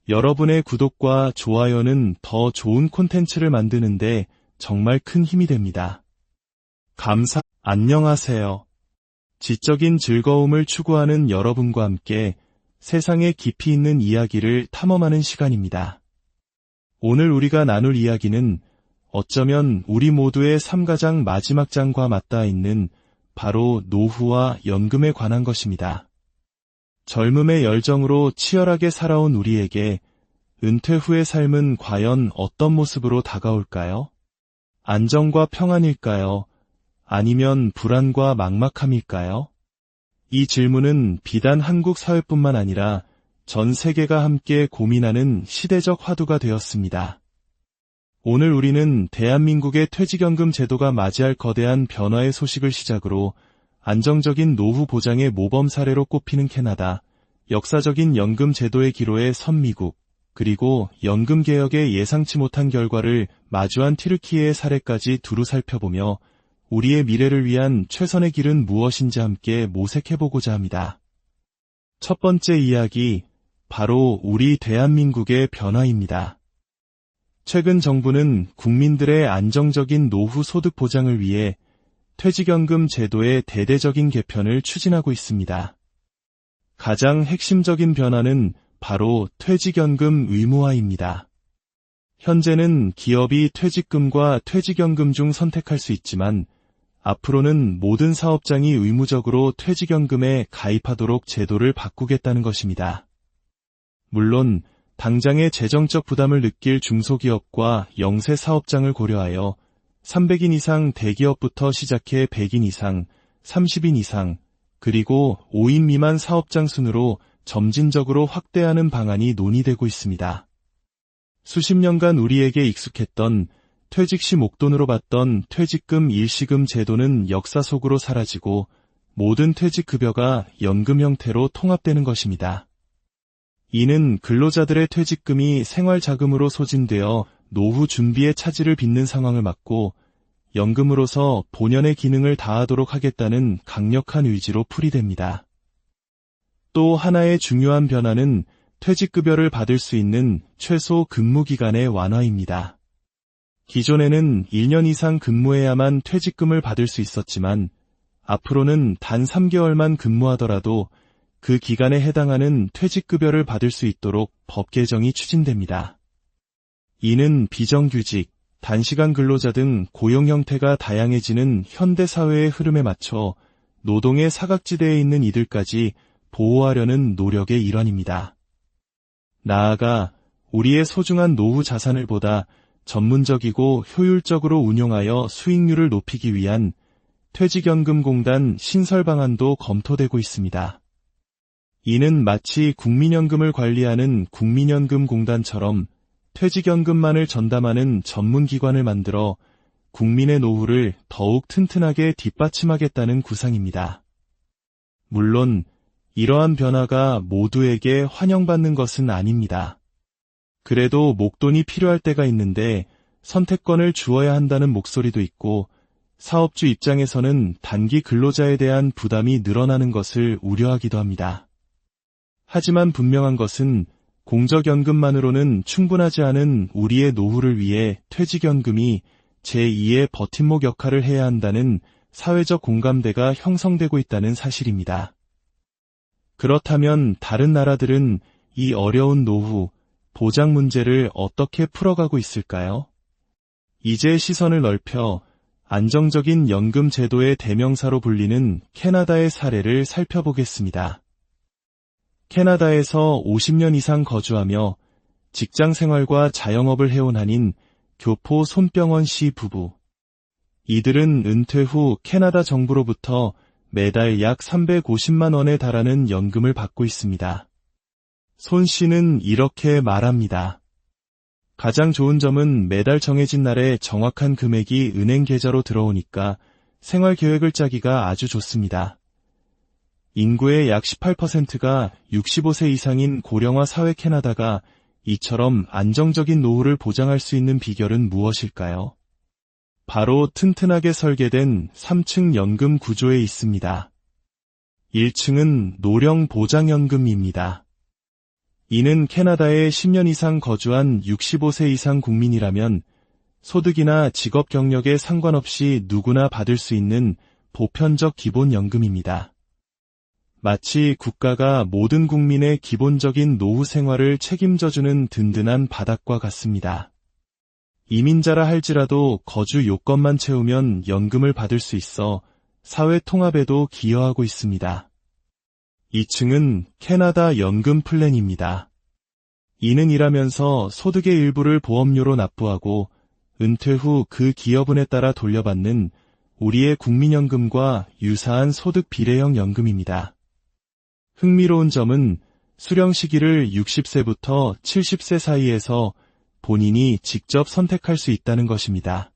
여러분의 구독과 좋아요는 더 좋은 콘텐츠를 만드는데 정말 큰 힘이 됩니다. 안녕하세요. 지적인 즐거움을 추구하는 여러분과 함께 세상에 깊이 있는 이야기를 탐험하는 시간입니다. 오늘 우리가 나눌 이야기는 어쩌면 우리 모두의 삶가장 마지막 장과 맞닿아 있는 바로 노후와 연금에 관한 것입니다. 젊음의 열정으로 치열하게 살아온 우리에게 은퇴 후의 삶은 과연 어떤 모습으로 다가올까요? 안정과 평안일까요? 아니면 불안과 막막함일까요? 이 질문은 비단 한국 사회뿐만 아니라 전 세계가 함께 고민하는 시대적 화두가 되었습니다. 오늘 우리는 대한민국의 퇴직연금 제도가 맞이할 거대한 변화의 소식을 시작으로 안정적인 노후 보장의 모범 사례로 꼽히는 캐나다, 역사적인 연금 제도의 기로에 선 미국, 그리고 연금 개혁의 예상치 못한 결과를 마주한 튀르키예의 사례까지 두루 살펴보며 우리의 미래를 위한 최선의 길은 무엇인지 함께 모색해보고자 합니다. 첫 번째 이야기, 바로 우리 대한민국의 변화입니다. 최근 정부는 국민들의 안정적인 노후 소득 보장을 위해 퇴직연금 제도의 대대적인 개편을 추진하고 있습니다. 가장 핵심적인 변화는 바로 퇴직연금 의무화입니다. 현재는 기업이 퇴직금과 퇴직연금 중 선택할 수 있지만 앞으로는 모든 사업장이 의무적으로 퇴직연금에 가입하도록 제도를 바꾸겠다는 것입니다. 물론 당장의 재정적 부담을 느낄 중소기업과 영세 사업장을 고려하여 300인 이상 대기업부터 시작해 100인 이상, 30인 이상, 그리고 5인 미만 사업장 순으로 점진적으로 확대하는 방안이 논의되고 있습니다. 수십 년간 우리에게 익숙했던 퇴직 시 목돈으로 받던 퇴직금 일시금 제도는 역사 속으로 사라지고 모든 퇴직급여가 연금 형태로 통합되는 것입니다. 이는 근로자들의 퇴직금이 생활자금으로 소진되어 노후 준비의 차질을 빚는 상황을 막고 연금으로서 본연의 기능을 다하도록 하겠다는 강력한 의지로 풀이됩니다. 또 하나의 중요한 변화는 퇴직급여를 받을 수 있는 최소 근무기간의 완화입니다. 기존에는 1년 이상 근무해야만 퇴직금을 받을 수 있었지만 앞으로는 단 3개월만 근무하더라도 그 기간에 해당하는 퇴직급여를 받을 수 있도록 법 개정이 추진됩니다. 이는 비정규직, 단시간 근로자 등 고용 형태가 다양해지는 현대사회의 흐름에 맞춰 노동의 사각지대에 있는 이들까지 보호하려는 노력의 일환입니다. 나아가 우리의 소중한 노후 자산을 보다 전문적이고 효율적으로 운용하여 수익률을 높이기 위한 퇴직연금공단 신설 방안도 검토되고 있습니다. 이는 마치 국민연금을 관리하는 국민연금공단처럼 퇴직연금만을 전담하는 전문기관을 만들어 국민의 노후를 더욱 튼튼하게 뒷받침하겠다는 구상입니다. 물론 이러한 변화가 모두에게 환영받는 것은 아닙니다. 그래도 목돈이 필요할 때가 있는데 선택권을 주어야 한다는 목소리도 있고 사업주 입장에서는 단기 근로자에 대한 부담이 늘어나는 것을 우려하기도 합니다. 하지만 분명한 것은 공적연금만으로는 충분하지 않은 우리의 노후를 위해 퇴직연금이 제2의 버팀목 역할을 해야 한다는 사회적 공감대가 형성되고 있다는 사실입니다. 그렇다면 다른 나라들은 이 어려운 노후, 보장 문제를 어떻게 풀어가고 있을까요? 이제 시선을 넓혀 안정적인 연금 제도의 대명사로 불리는 캐나다의 사례를 살펴보겠습니다. 캐나다에서 50년 이상 거주하며 직장 생활과 자영업을 해온 한인 교포 손병원 씨 부부. 이들은 은퇴 후 캐나다 정부로부터 매달 약 350만 원에 달하는 연금을 받고 있습니다. 손 씨는 이렇게 말합니다. 가장 좋은 점은 매달 정해진 날에 정확한 금액이 은행 계좌로 들어오니까 생활 계획을 짜기가 아주 좋습니다. 인구의 약 18%가 65세 이상인 고령화 사회 캐나다가 이처럼 안정적인 노후를 보장할 수 있는 비결은 무엇일까요? 바로 튼튼하게 설계된 3층 연금 구조에 있습니다. 1층은 노령 보장연금입니다. 이는 캐나다에 10년 이상 거주한 65세 이상 국민이라면 소득이나 직업 경력에 상관없이 누구나 받을 수 있는 보편적 기본연금입니다. 마치 국가가 모든 국민의 기본적인 노후 생활을 책임져주는 든든한 바닥과 같습니다. 이민자라 할지라도 거주 요건만 채우면 연금을 받을 수 있어 사회 통합에도 기여하고 있습니다. 2층은 캐나다 연금 플랜입니다. 이는 일하면서 소득의 일부를 보험료로 납부하고 은퇴 후 그 기여분에 따라 돌려받는 우리의 국민연금과 유사한 소득 비례형 연금입니다. 흥미로운 점은 수령 시기를 60세부터 70세 사이에서 본인이 직접 선택할 수 있다는 것입니다.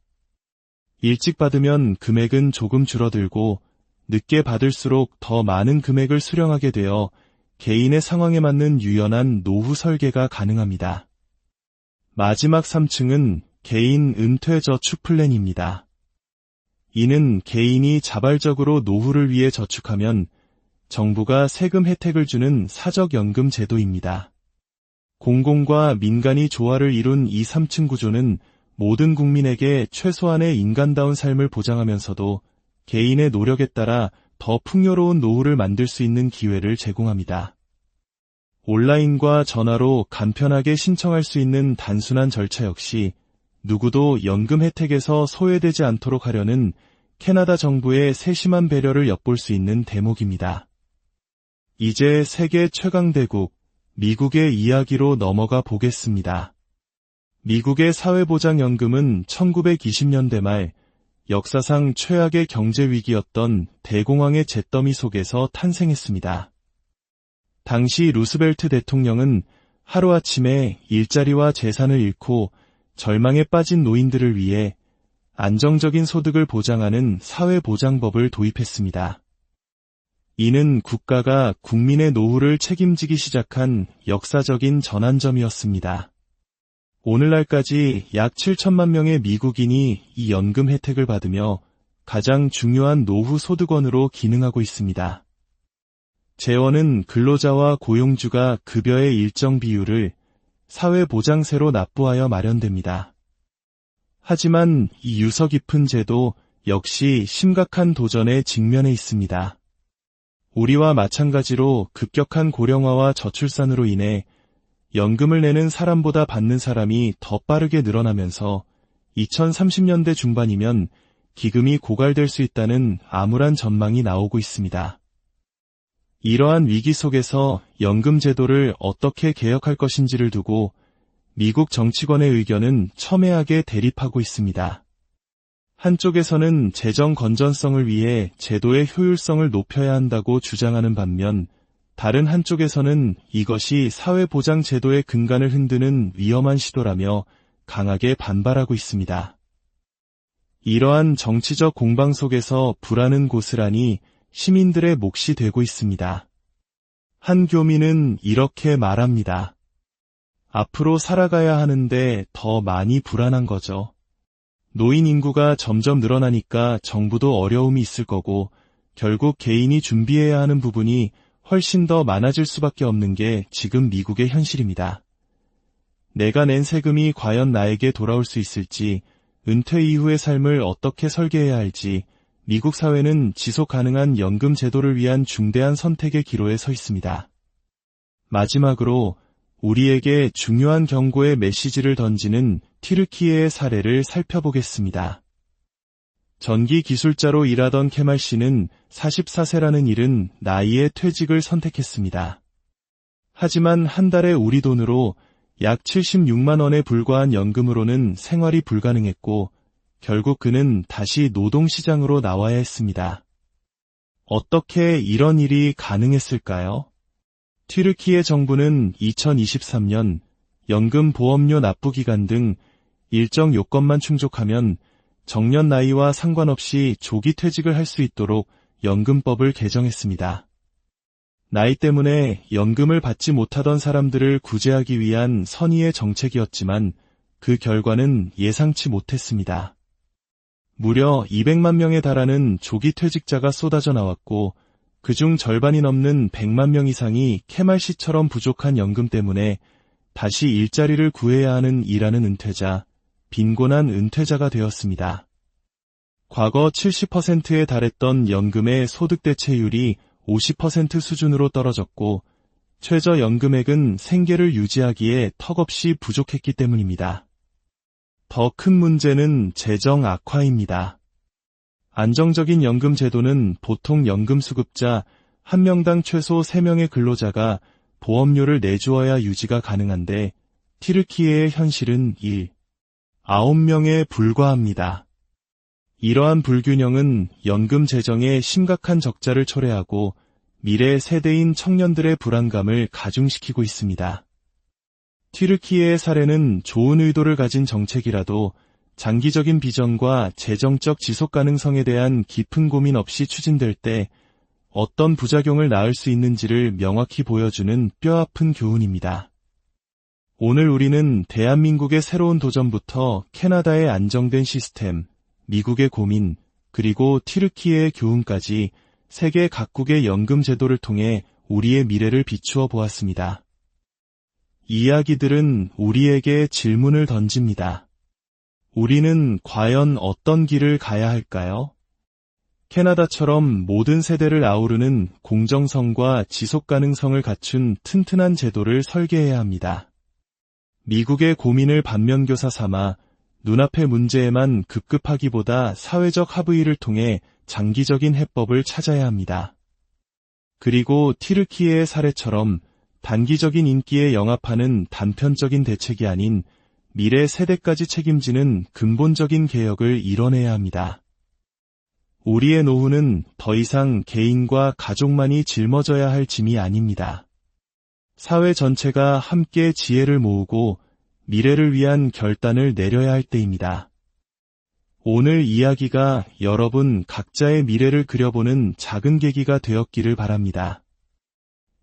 일찍 받으면 금액은 조금 줄어들고 늦게 받을수록 더 많은 금액을 수령하게 되어 개인의 상황에 맞는 유연한 노후 설계가 가능합니다. 마지막 3층은 개인 은퇴 저축 플랜입니다. 이는 개인이 자발적으로 노후를 위해 저축하면 정부가 세금 혜택을 주는 사적연금 제도입니다. 공공과 민간이 조화를 이룬 이 3층 구조는 모든 국민에게 최소한의 인간다운 삶을 보장하면서도 개인의 노력에 따라 더 풍요로운 노후를 만들 수 있는 기회를 제공합니다. 온라인과 전화로 간편하게 신청할 수 있는 단순한 절차 역시 누구도 연금 혜택에서 소외되지 않도록 하려는 캐나다 정부의 세심한 배려를 엿볼 수 있는 대목입니다. 이제 세계 최강대국 미국의 이야기로 넘어가 보겠습니다. 미국의 사회보장연금은 1920년대 말 역사상 최악의 경제 위기였던 대공황의 잿더미 속에서 탄생했습니다. 당시 루스벨트 대통령은 하루아침에 일자리와 재산을 잃고 절망에 빠진 노인들을 위해 안정적인 소득을 보장하는 사회보장법을 도입했습니다. 이는 국가가 국민의 노후를 책임지기 시작한 역사적인 전환점이었습니다. 오늘날까지 약 7천만 명의 미국인이 이 연금 혜택을 받으며 가장 중요한 노후 소득원으로 기능하고 있습니다. 재원은 근로자와 고용주가 급여의 일정 비율을 사회보장세로 납부하여 마련됩니다. 하지만 이 유서 깊은 제도 역시 심각한 도전에 직면해 있습니다. 우리와 마찬가지로 급격한 고령화와 저출산으로 인해 연금을 내는 사람보다 받는 사람이 더 빠르게 늘어나면서 2030년대 중반이면 기금이 고갈될 수 있다는 암울한 전망이 나오고 있습니다. 이러한 위기 속에서 연금 제도를 어떻게 개혁할 것인지를 두고 미국 정치권의 의견은 첨예하게 대립하고 있습니다. 한쪽에서는 재정 건전성을 위해 제도의 효율성을 높여야 한다고 주장하는 반면 다른 한쪽에서는 이것이 사회보장 제도의 근간을 흔드는 위험한 시도라며 강하게 반발하고 있습니다. 이러한 정치적 공방 속에서 불안은 고스란히 시민들의 몫이 되고 있습니다. 한 교민은 이렇게 말합니다. 앞으로 살아가야 하는데 더 많이 불안한 거죠. 노인 인구가 점점 늘어나니까 정부도 어려움이 있을 거고 결국 개인이 준비해야 하는 부분이 훨씬 더 많아질 수밖에 없는 게 지금 미국의 현실입니다. 내가 낸 세금이 과연 나에게 돌아올 수 있을지, 은퇴 이후의 삶을 어떻게 설계해야 할지, 미국 사회는 지속 가능한 연금 제도를 위한 중대한 선택의 기로에 서 있습니다. 마지막으로 우리에게 중요한 경고의 메시지를 던지는 튀르키예의 사례를 살펴보겠습니다. 전기 기술자로 일하던 케말 씨는 44세라는 이른 나이에 퇴직을 선택했습니다. 하지만 한 달에 우리 돈으로 약 76만 원에 불과한 연금으로는 생활이 불가능했고 결국 그는 다시 노동시장으로 나와야 했습니다. 어떻게 이런 일이 가능했을까요? 튀르키예 정부는 2023년 연금 보험료 납부 기간 등 일정 요건만 충족하면 정년 나이와 상관없이 조기 퇴직을 할 수 있도록 연금법을 개정했습니다. 나이 때문에 연금을 받지 못하던 사람들을 구제하기 위한 선의의 정책이었지만 그 결과는 예상치 못했습니다. 무려 200만 명에 달하는 조기 퇴직자가 쏟아져 나왔고 그중 절반이 넘는 100만 명 이상이 케말 씨처럼 부족한 연금 때문에 다시 일자리를 구해야 하는 일하는 은퇴자, 빈곤한 은퇴자가 되었습니다. 과거 70%에 달했던 연금의 소득 대체율이 50% 수준으로 떨어졌고 최저연금액은 생계를 유지하기에 턱없이 부족했기 때문입니다. 더 큰 문제는 재정 악화입니다. 안정적인 연금 제도는 보통 연금수급자 1명당 최소 3명의 근로자가 보험료를 내주어야 유지가 가능한데 튀르키예의 현실은 9명에 불과합니다. 이러한 불균형은 연금 재정에 심각한 적자를 초래하고 미래 세대인 청년들의 불안감을 가중시키고 있습니다. 튀르키예의 사례는 좋은 의도를 가진 정책이라도 장기적인 비전과 재정적 지속 가능성에 대한 깊은 고민 없이 추진될 때 어떤 부작용을 낳을 수 있는지를 명확히 보여주는 뼈아픈 교훈입니다. 오늘 우리는 대한민국의 새로운 도전부터 캐나다의 안정된 시스템, 미국의 고민, 그리고 튀르키예의 교훈까지 세계 각국의 연금 제도를 통해 우리의 미래를 비추어 보았습니다. 이야기들은 우리에게 질문을 던집니다. 우리는 과연 어떤 길을 가야 할까요? 캐나다처럼 모든 세대를 아우르는 공정성과 지속 가능성을 갖춘 튼튼한 제도를 설계해야 합니다. 미국의 고민을 반면교사 삼아 눈앞의 문제에만 급급하기보다 사회적 합의를 통해 장기적인 해법을 찾아야 합니다. 그리고 튀르키예의 사례처럼 단기적인 인기에 영합하는 단편적인 대책이 아닌 미래 세대까지 책임지는 근본적인 개혁을 이뤄내야 합니다. 우리의 노후는 더 이상 개인과 가족만이 짊어져야 할 짐이 아닙니다. 사회 전체가 함께 지혜를 모으고 미래를 위한 결단을 내려야 할 때입니다. 오늘 이야기가 여러분 각자의 미래를 그려보는 작은 계기가 되었기를 바랍니다.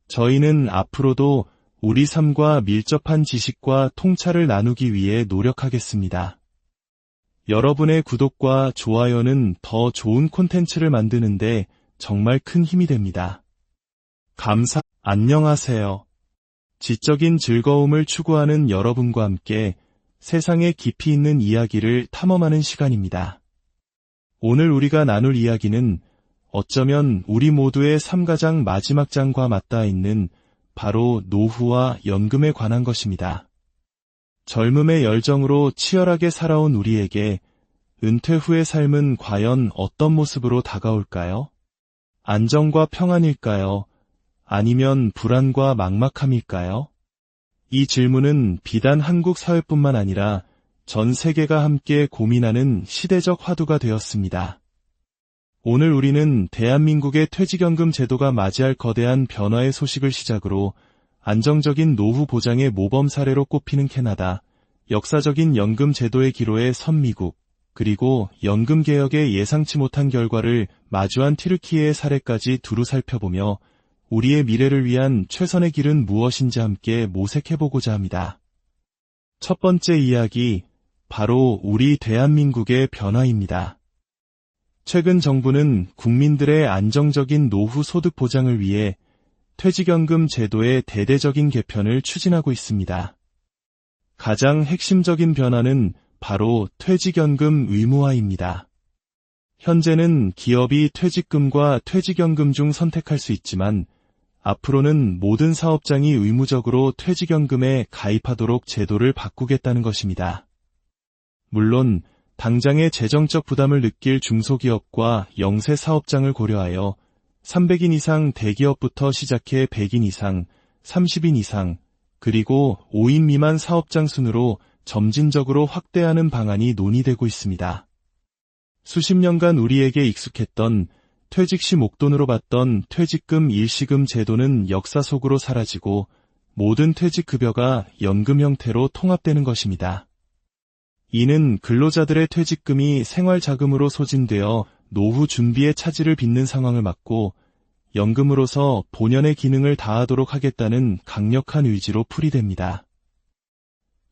저희는 앞으로도 우리 삶과 밀접한 지식과 통찰을 나누기 위해 노력하겠습니다. 여러분의 구독과 좋아요는 더 좋은 콘텐츠를 만드는데 정말 큰 힘이 됩니다. 안녕하세요. 지적인 즐거움을 추구하는 여러분과 함께 세상에 깊이 있는 이야기를 탐험하는 시간입니다. 오늘 우리가 나눌 이야기는 어쩌면 우리 모두의 삶가장 마지막 장과 맞닿아 있는 바로 노후와 연금에 관한 것입니다. 젊음의 열정으로 치열하게 살아온 우리에게 은퇴 후의 삶은 과연 어떤 모습으로 다가올까요? 안정과 평안일까요? 아니면 불안과 막막함일까요? 이 질문은 비단 한국 사회뿐만 아니라 전 세계가 함께 고민하는 시대적 화두가 되었습니다. 오늘 우리는 대한민국의 퇴직연금 제도가 맞이할 거대한 변화의 소식을 시작으로 안정적인 노후 보장의 모범 사례로 꼽히는 캐나다, 역사적인 연금 제도의 기로에 선 미국, 그리고 연금 개혁의 예상치 못한 결과를 마주한 튀르키예의 사례까지 두루 살펴보며 우리의 미래를 위한 최선의 길은 무엇인지 함께 모색해보고자 합니다. 첫 번째 이야기, 바로 우리 대한민국의 변화입니다. 최근 정부는 국민들의 안정적인 노후 소득 보장을 위해 퇴직연금 제도의 대대적인 개편을 추진하고 있습니다. 가장 핵심적인 변화는 바로 퇴직연금 의무화입니다. 현재는 기업이 퇴직금과 퇴직연금 중 선택할 수 있지만 앞으로는 모든 사업장이 의무적으로 퇴직연금에 가입하도록 제도를 바꾸겠다는 것입니다. 물론 당장의 재정적 부담을 느낄 중소기업과 영세 사업장을 고려하여 300인 이상 대기업부터 시작해 100인 이상, 30인 이상, 그리고 5인 미만 사업장 순으로 점진적으로 확대하는 방안이 논의되고 있습니다. 수십 년간 우리에게 익숙했던 퇴직 시 목돈으로 받던 퇴직금 일시금 제도는 역사 속으로 사라지고 모든 퇴직급여가 연금 형태로 통합되는 것입니다. 이는 근로자들의 퇴직금이 생활자금으로 소진되어 노후 준비의 차질을 빚는 상황을 막고 연금으로서 본연의 기능을 다하도록 하겠다는 강력한 의지로 풀이됩니다.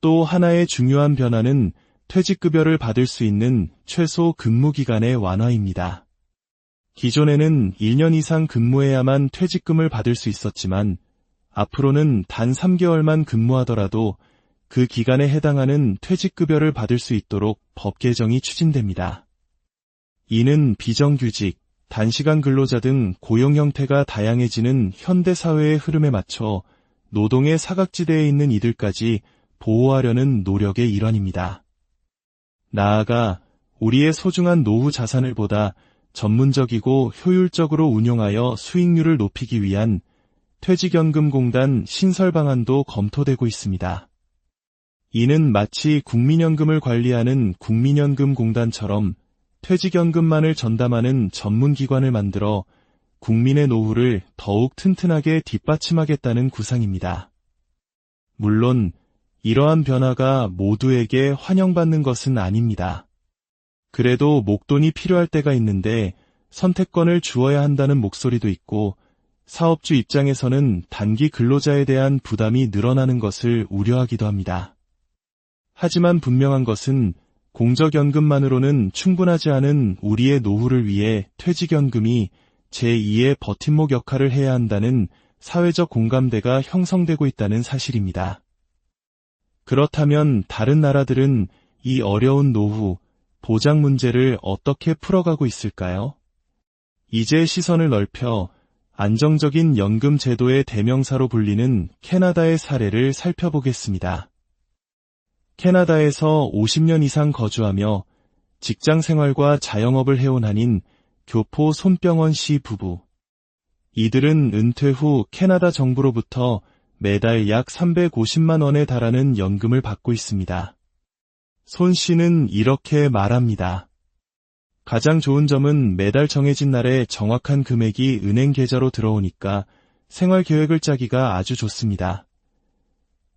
또 하나의 중요한 변화는 퇴직급여를 받을 수 있는 최소 근무기간의 완화입니다. 기존에는 1년 이상 근무해야만 퇴직금을 받을 수 있었지만 앞으로는 단 3개월만 근무하더라도 그 기간에 해당하는 퇴직급여를 받을 수 있도록 법 개정이 추진됩니다. 이는 비정규직, 단시간 근로자 등 고용 형태가 다양해지는 현대사회의 흐름에 맞춰 노동의 사각지대에 있는 이들까지 보호하려는 노력의 일환입니다. 나아가 우리의 소중한 노후 자산을 보다 전문적이고 효율적으로 운용하여 수익률을 높이기 위한 퇴직연금공단 신설 방안도 검토되고 있습니다. 이는 마치 국민연금을 관리하는 국민연금공단처럼 퇴직연금만을 전담하는 전문기관을 만들어 국민의 노후를 더욱 튼튼하게 뒷받침하겠다는 구상입니다. 물론 이러한 변화가 모두에게 환영받는 것은 아닙니다. 그래도 목돈이 필요할 때가 있는데 선택권을 주어야 한다는 목소리도 있고, 사업주 입장에서는 단기 근로자에 대한 부담이 늘어나는 것을 우려하기도 합니다. 하지만 분명한 것은 공적연금만으로는 충분하지 않은 우리의 노후를 위해 퇴직연금이 제2의 버팀목 역할을 해야 한다는 사회적 공감대가 형성되고 있다는 사실입니다. 그렇다면 다른 나라들은 이 어려운 노후, 보장 문제를 어떻게 풀어가고 있을까요? 이제 시선을 넓혀 안정적인 연금 제도의 대명사로 불리는 캐나다의 사례를 살펴보겠습니다. 캐나다에서 50년 이상 거주하며 직장 생활과 자영업을 해온 한인 교포 손병원 씨 부부. 이들은 은퇴 후 캐나다 정부로부터 매달 약 350만 원에 달하는 연금을 받고 있습니다. 손 씨는 이렇게 말합니다. 가장 좋은 점은 매달 정해진 날에 정확한 금액이 은행 계좌로 들어오니까 생활 계획을 짜기가 아주 좋습니다.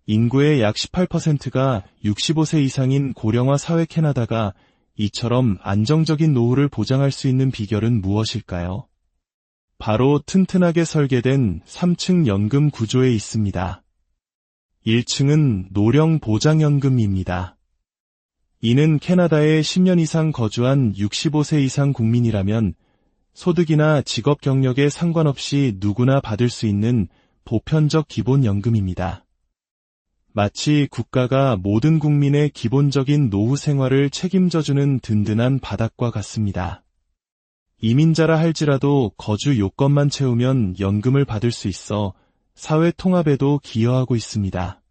인구의 약 18%가 65세 이상인 고령화 사회 캐나다가 이처럼 안정적인 노후를 보장할 수 있는 비결은 무엇일까요? 바로 튼튼하게 설계된 3층 연금 구조에 있습니다. 1층은 노령 보장연금입니다. 이는 캐나다에 10년 이상 거주한 65세 이상 국민이라면 소득이나 직업 경력에 상관없이 누구나 받을 수 있는 보편적 기본연금입니다. 마치 국가가 모든 국민의 기본적인 노후 생활을 책임져주는 든든한 바닥과 같습니다. 이민자라 할지라도 거주 요건만 채우면 연금을 받을 수 있어 사회 통합에도 기여하고 있습니다.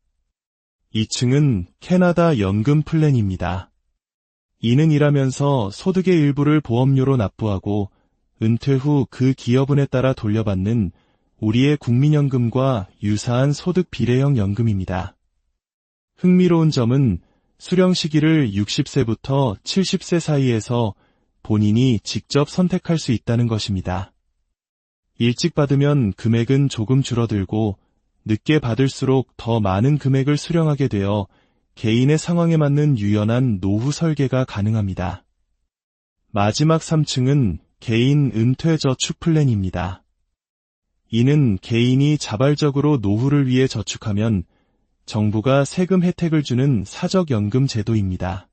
2층은 캐나다 연금 플랜입니다. 이는 일하면서 소득의 일부를 보험료로 납부하고 은퇴 후 그 기여분에 따라 돌려받는 우리의 국민연금과 유사한 소득 비례형 연금입니다. 흥미로운 점은 수령 시기를 60세부터 70세 사이에서 본인이 직접 선택할 수 있다는 것입니다. 일찍 받으면 금액은 조금 줄어들고 늦게 받을수록 더 많은 금액을 수령하게 되어 개인의 상황에 맞는 유연한 노후 설계가 가능합니다. 마지막 3층은 개인 은퇴 저축 플랜입니다. 이는 개인이 자발적으로 노후를 위해 저축하면 정부가 세금 혜택을 주는 사적연금 제도입니다.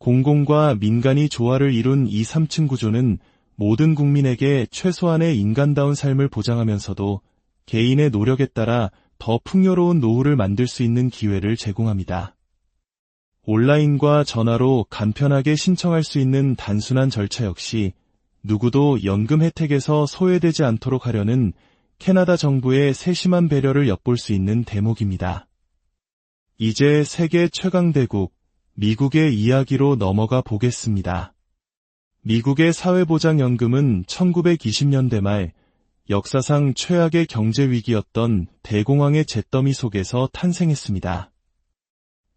공공과 민간이 조화를 이룬 이 3층 구조는 모든 국민에게 최소한의 인간다운 삶을 보장하면서도 개인의 노력에 따라 더 풍요로운 노후를 만들 수 있는 기회를 제공합니다. 온라인과 전화로 간편하게 신청할 수 있는 단순한 절차 역시 누구도 연금 혜택에서 소외되지 않도록 하려는 캐나다 정부의 세심한 배려를 엿볼 수 있는 대목입니다. 이제 세계 최강대국 미국의 이야기로 넘어가 보겠습니다. 미국의 사회보장연금은 1920년대 말 역사상 최악의 경제 위기였던 대공황의 잿더미 속에서 탄생했습니다.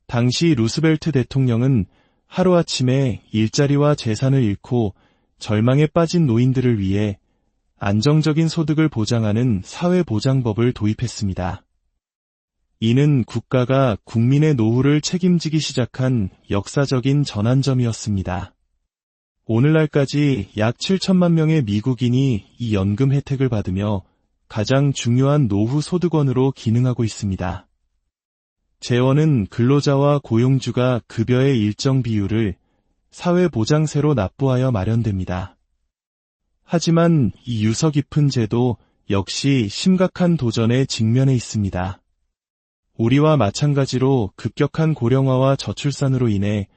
당시 루스벨트 대통령은 하루아침에 일자리와 재산을 잃고 절망에 빠진 노인들을 위해 안정적인 소득을 보장하는 사회보장법을 도입했습니다. 이는 국가가 국민의 노후를 책임지기 시작한 역사적인 전환점이었습니다. 오늘날까지 약 7천만 명의 미국인이 이 연금 혜택을 받으며 가장 중요한 노후 소득원으로 기능하고 있습니다. 재원은 근로자와 고용주가 급여의 일정 비율을 사회보장세로 납부하여 마련됩니다. 하지만 이 유서 깊은 제도 역시 심각한 도전에 직면해 있습니다. 우리와 마찬가지로 급격한 고령화와 저출산으로 인해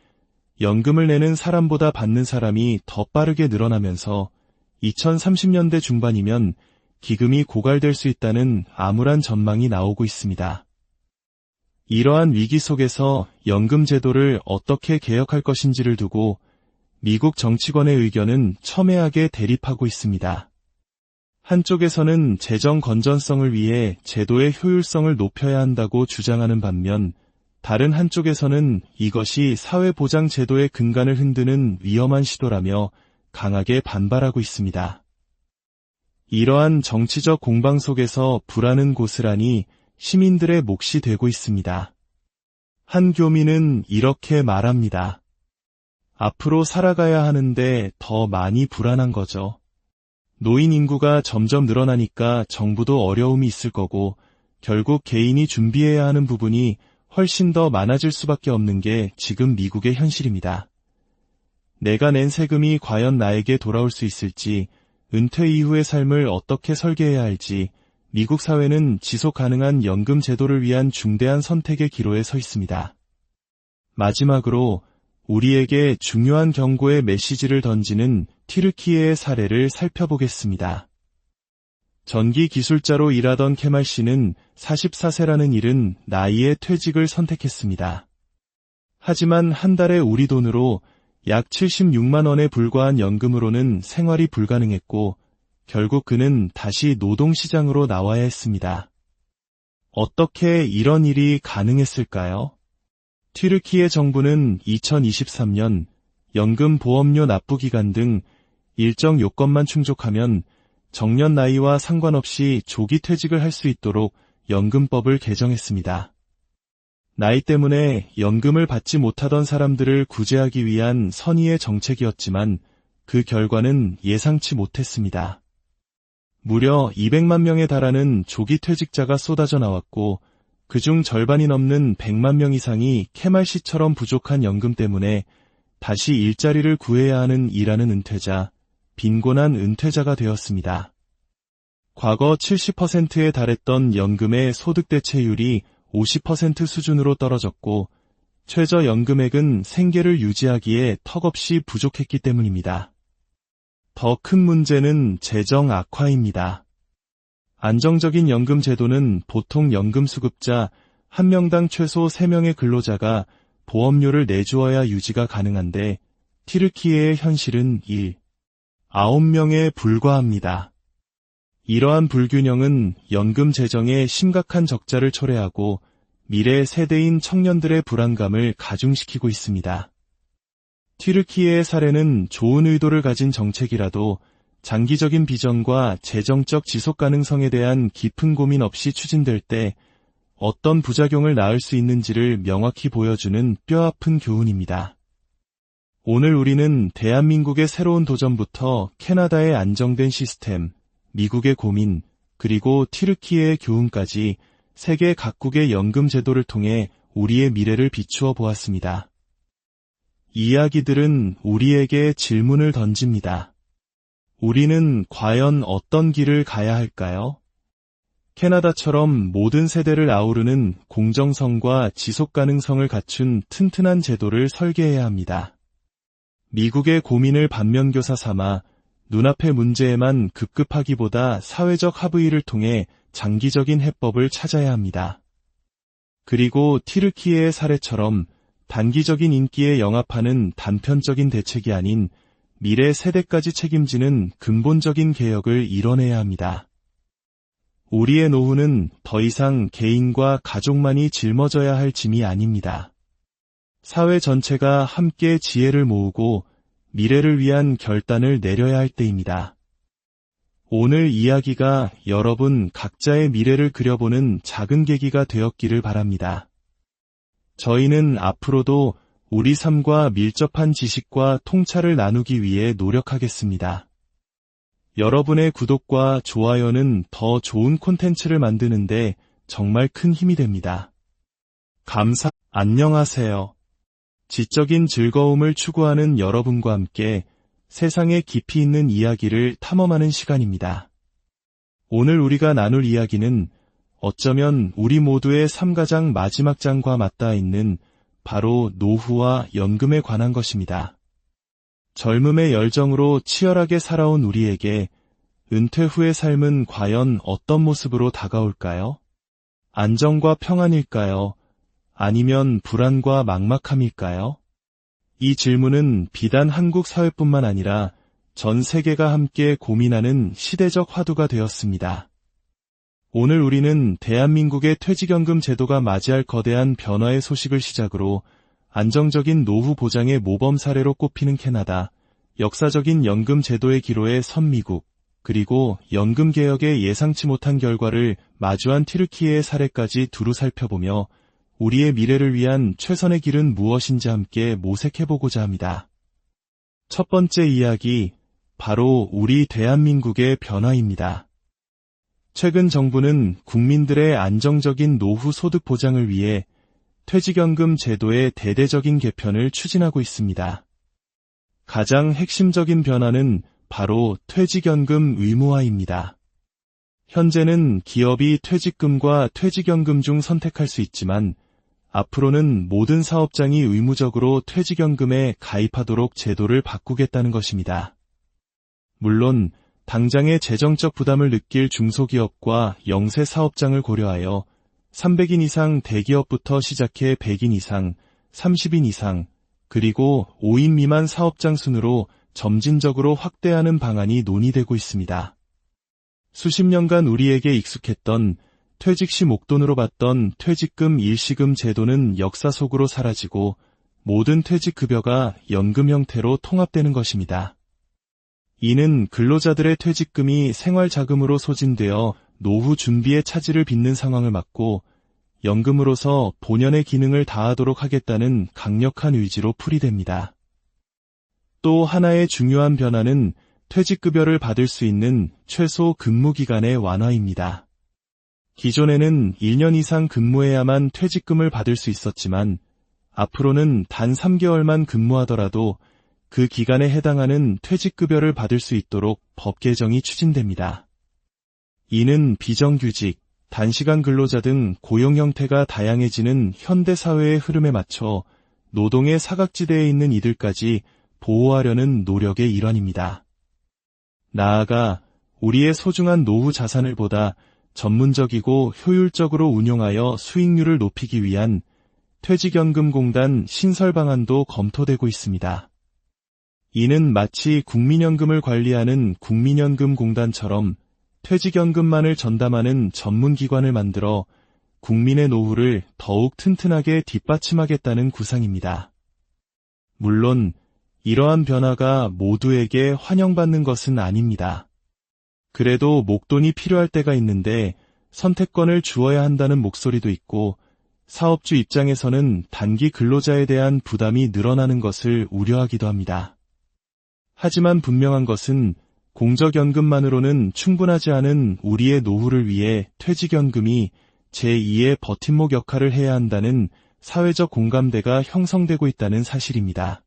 연금을 내는 사람보다 받는 사람이 더 빠르게 늘어나면서 2030년대 중반이면 기금이 고갈될 수 있다는 암울한 전망이 나오고 있습니다. 이러한 위기 속에서 연금 제도를 어떻게 개혁할 것인지를 두고 미국 정치권의 의견은 첨예하게 대립하고 있습니다. 한쪽에서는 재정 건전성을 위해 제도의 효율성을 높여야 한다고 주장하는 반면 다른 한쪽에서는 이것이 사회보장 제도의 근간을 흔드는 위험한 시도라며 강하게 반발하고 있습니다. 이러한 정치적 공방 속에서 불안은 고스란히 시민들의 몫이 되고 있습니다. 한 교민은 이렇게 말합니다. 앞으로 살아가야 하는데 더 많이 불안한 거죠. 노인 인구가 점점 늘어나니까 정부도 어려움이 있을 거고 결국 개인이 준비해야 하는 부분이 훨씬 더 많아질 수밖에 없는 게 지금 미국의 현실입니다. 내가 낸 세금이 과연 나에게 돌아올 수 있을지, 은퇴 이후의 삶을 어떻게 설계해야 할지, 미국 사회는 지속 가능한 연금 제도를 위한 중대한 선택의 기로에 서 있습니다. 마지막으로 우리에게 중요한 경고의 메시지를 던지는 튀르키예의 사례를 살펴보겠습니다. 전기 기술자로 일하던 케말 씨는 44세라는 이른 나이에 퇴직을 선택했습니다. 하지만 한 달에 우리 돈으로 약 76만 원에 불과한 연금으로는 생활이 불가능했고 결국 그는 다시 노동시장으로 나와야 했습니다. 어떻게 이런 일이 가능했을까요? 튀르키예 정부는 2023년 연금 보험료 납부 기간 등 일정 요건만 충족하면 정년 나이와 상관없이 조기 퇴직을 할 수 있도록 연금법을 개정했습니다. 나이 때문에 연금을 받지 못하던 사람들을 구제하기 위한 선의의 정책이었지만 그 결과는 예상치 못했습니다. 무려 200만 명에 달하는 조기 퇴직자가 쏟아져 나왔고 그중 절반이 넘는 100만 명 이상이 케말 씨처럼 부족한 연금 때문에 다시 일자리를 구해야 하는 일하는 은퇴자, 빈곤한 은퇴자가 되었습니다. 과거 70%에 달했던 연금의 소득 대체율이 50% 수준으로 떨어졌고 최저연금액은 생계를 유지하기에 턱없이 부족했기 때문입니다. 더 큰 문제는 재정 악화입니다. 안정적인 연금 제도는 보통 연금수급자 1명당 최소 3명의 근로자가 보험료를 내주어야 유지가 가능한데 튀르키예의 현실은 9명에 불과합니다. 이러한 불균형은 연금 재정에 심각한 적자를 초래하고 미래 세대인 청년들의 불안감을 가중시키고 있습니다. 튀르키예의 사례는 좋은 의도를 가진 정책이라도 장기적인 비전과 재정적 지속 가능성에 대한 깊은 고민 없이 추진될 때 어떤 부작용을 낳을 수 있는지를 명확히 보여주는 뼈아픈 교훈입니다. 오늘 우리는 대한민국의 새로운 도전부터 캐나다의 안정된 시스템, 미국의 고민, 그리고 튀르키예의 교훈까지 세계 각국의 연금 제도를 통해 우리의 미래를 비추어 보았습니다. 이야기들은 우리에게 질문을 던집니다. 우리는 과연 어떤 길을 가야 할까요? 캐나다처럼 모든 세대를 아우르는 공정성과 지속 가능성을 갖춘 튼튼한 제도를 설계해야 합니다. 미국의 고민을 반면교사 삼아 눈앞의 문제에만 급급하기보다 사회적 합의를 통해 장기적인 해법을 찾아야 합니다. 그리고 튀르키예의 사례처럼 단기적인 인기에 영합하는 단편적인 대책이 아닌 미래 세대까지 책임지는 근본적인 개혁을 이뤄내야 합니다. 우리의 노후는 더 이상 개인과 가족만이 짊어져야 할 짐이 아닙니다. 사회 전체가 함께 지혜를 모으고 미래를 위한 결단을 내려야 할 때입니다. 오늘 이야기가 여러분 각자의 미래를 그려보는 작은 계기가 되었기를 바랍니다. 저희는 앞으로도 우리 삶과 밀접한 지식과 통찰을 나누기 위해 노력하겠습니다. 여러분의 구독과 좋아요는 더 좋은 콘텐츠를 만드는데 정말 큰 힘이 됩니다. 안녕하세요. 지적인 즐거움을 추구하는 여러분과 함께 세상에 깊이 있는 이야기를 탐험하는 시간입니다. 오늘 우리가 나눌 이야기는 어쩌면 우리 모두의 삶가장 마지막 장과 맞닿아 있는 바로 노후와 연금에 관한 것입니다. 젊음의 열정으로 치열하게 살아온 우리에게 은퇴 후의 삶은 과연 어떤 모습으로 다가올까요? 안정과 평안일까요? 아니면 불안과 막막함일까요? 이 질문은 비단 한국 사회뿐만 아니라 전 세계가 함께 고민하는 시대적 화두가 되었습니다. 오늘 우리는 대한민국의 퇴직연금 제도가 맞이할 거대한 변화의 소식을 시작으로 안정적인 노후 보장의 모범 사례로 꼽히는 캐나다, 역사적인 연금 제도의 기로에 선 미국, 그리고 연금 개혁의 예상치 못한 결과를 마주한 튀르키예의 사례까지 두루 살펴보며 우리의 미래를 위한 최선의 길은 무엇인지 함께 모색해보고자 합니다. 첫 번째 이야기, 바로 우리 대한민국의 변화입니다. 최근 정부는 국민들의 안정적인 노후 소득 보장을 위해 퇴직연금 제도의 대대적인 개편을 추진하고 있습니다. 가장 핵심적인 변화는 바로 퇴직연금 의무화입니다. 현재는 기업이 퇴직금과 퇴직연금 중 선택할 수 있지만 앞으로는 모든 사업장이 의무적으로 퇴직연금에 가입하도록 제도를 바꾸겠다는 것입니다. 물론 당장의 재정적 부담을 느낄 중소기업과 영세 사업장을 고려하여 300인 이상 대기업부터 시작해 100인 이상, 30인 이상, 그리고 5인 미만 사업장 순으로 점진적으로 확대하는 방안이 논의되고 있습니다. 수십 년간 우리에게 익숙했던 퇴직 시 목돈으로 받던 퇴직금 일시금 제도는 역사 속으로 사라지고 모든 퇴직급여가 연금 형태로 통합되는 것입니다. 이는 근로자들의 퇴직금이 생활자금으로 소진되어 노후 준비의 차질을 빚는 상황을 막고 연금으로서 본연의 기능을 다하도록 하겠다는 강력한 의지로 풀이됩니다. 또 하나의 중요한 변화는 퇴직급여를 받을 수 있는 최소 근무기간의 완화입니다. 기존에는 1년 이상 근무해야만 퇴직금을 받을 수 있었지만 앞으로는 단 3개월만 근무하더라도 그 기간에 해당하는 퇴직급여를 받을 수 있도록 법 개정이 추진됩니다. 이는 비정규직, 단시간 근로자 등 고용 형태가 다양해지는 현대사회의 흐름에 맞춰 노동의 사각지대에 있는 이들까지 보호하려는 노력의 일환입니다. 나아가 우리의 소중한 노후 자산을 보다 전문적이고 효율적으로 운용하여 수익률을 높이기 위한 퇴직연금공단 신설 방안도 검토되고 있습니다. 이는 마치 국민연금을 관리하는 국민연금공단처럼 퇴직연금만을 전담하는 전문기관을 만들어 국민의 노후를 더욱 튼튼하게 뒷받침하겠다는 구상입니다. 물론 이러한 변화가 모두에게 환영받는 것은 아닙니다. 그래도 목돈이 필요할 때가 있는데 선택권을 주어야 한다는 목소리도 있고 사업주 입장에서는 단기 근로자에 대한 부담이 늘어나는 것을 우려하기도 합니다. 하지만 분명한 것은 공적연금만으로는 충분하지 않은 우리의 노후를 위해 퇴직연금이 제2의 버팀목 역할을 해야 한다는 사회적 공감대가 형성되고 있다는 사실입니다.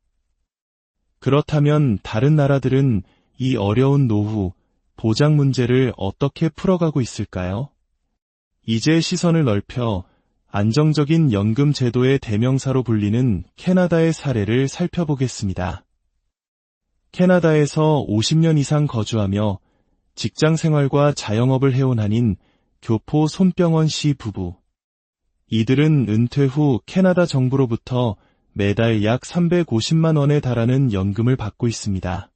그렇다면 다른 나라들은 이 어려운 노후, 보장 문제를 어떻게 풀어가고 있을까요? 이제 시선을 넓혀 안정적인 연금 제도의 대명사로 불리는 캐나다의 사례를 살펴보겠습니다. 캐나다에서 50년 이상 거주하며 직장 생활과 자영업을 해온 한인 교포 손병원 씨 부부. 이들은 은퇴 후 캐나다 정부로부터 매달 약 350만 원에 달하는 연금을 받고 있습니다.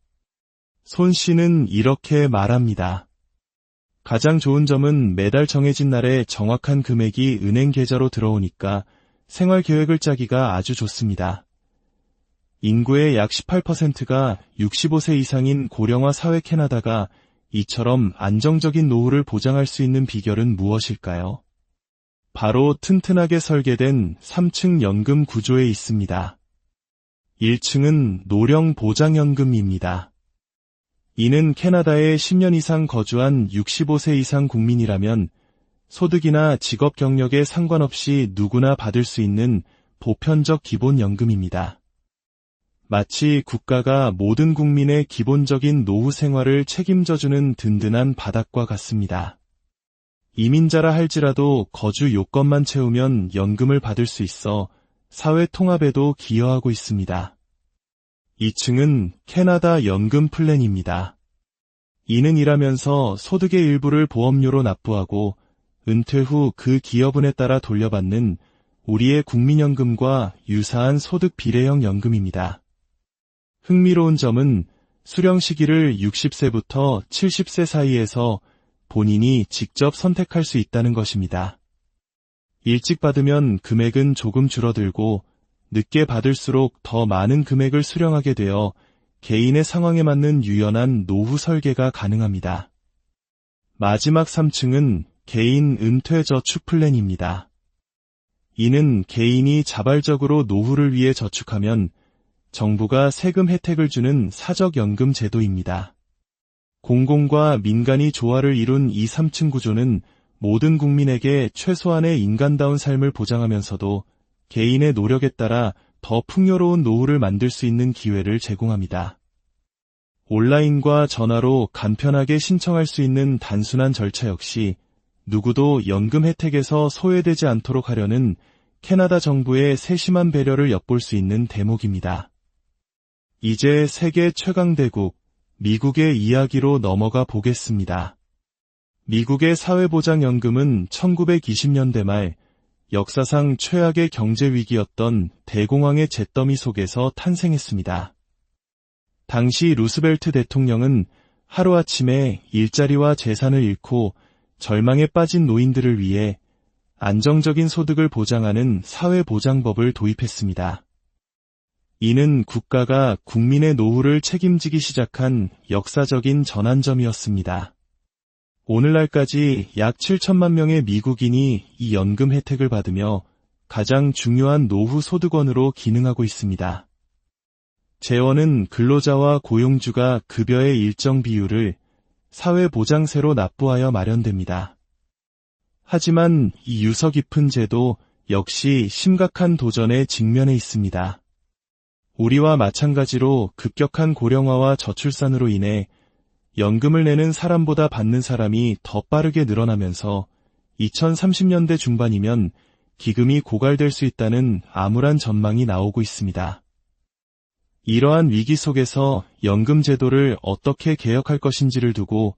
손 씨는 이렇게 말합니다. 가장 좋은 점은 매달 정해진 날에 정확한 금액이 은행 계좌로 들어오니까 생활 계획을 짜기가 아주 좋습니다. 인구의 약 18%가 65세 이상인 고령화 사회 캐나다가 이처럼 안정적인 노후를 보장할 수 있는 비결은 무엇일까요? 바로 튼튼하게 설계된 3층 연금 구조에 있습니다. 1층은 노령 보장연금입니다. 이는 캐나다에 10년 이상 거주한 65세 이상 국민이라면 소득이나 직업 경력에 상관없이 누구나 받을 수 있는 보편적 기본연금입니다. 마치 국가가 모든 국민의 기본적인 노후 생활을 책임져주는 든든한 바닥과 같습니다. 이민자라 할지라도 거주 요건만 채우면 연금을 받을 수 있어 사회 통합에도 기여하고 있습니다. 2층은 캐나다 연금 플랜입니다. 이는 일하면서 소득의 일부를 보험료로 납부하고 은퇴 후 그 기여분에 따라 돌려받는 우리의 국민연금과 유사한 소득 비례형 연금입니다. 흥미로운 점은 수령 시기를 60세부터 70세 사이에서 본인이 직접 선택할 수 있다는 것입니다. 일찍 받으면 금액은 조금 줄어들고 늦게 받을수록 더 많은 금액을 수령하게 되어 개인의 상황에 맞는 유연한 노후 설계가 가능합니다. 마지막 3층은 개인 은퇴 저축 플랜입니다. 이는 개인이 자발적으로 노후를 위해 저축하면 정부가 세금 혜택을 주는 사적연금 제도입니다. 공공과 민간이 조화를 이룬 이 3층 구조는 모든 국민에게 최소한의 인간다운 삶을 보장하면서도 개인의 노력에 따라 더 풍요로운 노후를 만들 수 있는 기회를 제공합니다. 온라인과 전화로 간편하게 신청할 수 있는 단순한 절차 역시 누구도 연금 혜택에서 소외되지 않도록 하려는 캐나다 정부의 세심한 배려를 엿볼 수 있는 대목입니다. 이제 세계 최강대국 미국의 이야기로 넘어가 보겠습니다. 미국의 사회보장연금은 1920년대 말 역사상 최악의 경제 위기였던 대공황의 잿더미 속에서 탄생했습니다. 당시 루스벨트 대통령은 하루아침에 일자리와 재산을 잃고 절망에 빠진 노인들을 위해 안정적인 소득을 보장하는 사회보장법을 도입했습니다. 이는 국가가 국민의 노후를 책임지기 시작한 역사적인 전환점이었습니다. 오늘날까지 약 7천만 명의 미국인이 이 연금 혜택을 받으며 가장 중요한 노후 소득원으로 기능하고 있습니다. 재원은 근로자와 고용주가 급여의 일정 비율을 사회보장세로 납부하여 마련됩니다. 하지만 이 유서 깊은 제도 역시 심각한 도전에 직면해 있습니다. 우리와 마찬가지로 급격한 고령화와 저출산으로 인해 연금을 내는 사람보다 받는 사람이 더 빠르게 늘어나면서 2030년대 중반이면 기금이 고갈될 수 있다는 암울한 전망이 나오고 있습니다. 이러한 위기 속에서 연금 제도를 어떻게 개혁할 것인지를 두고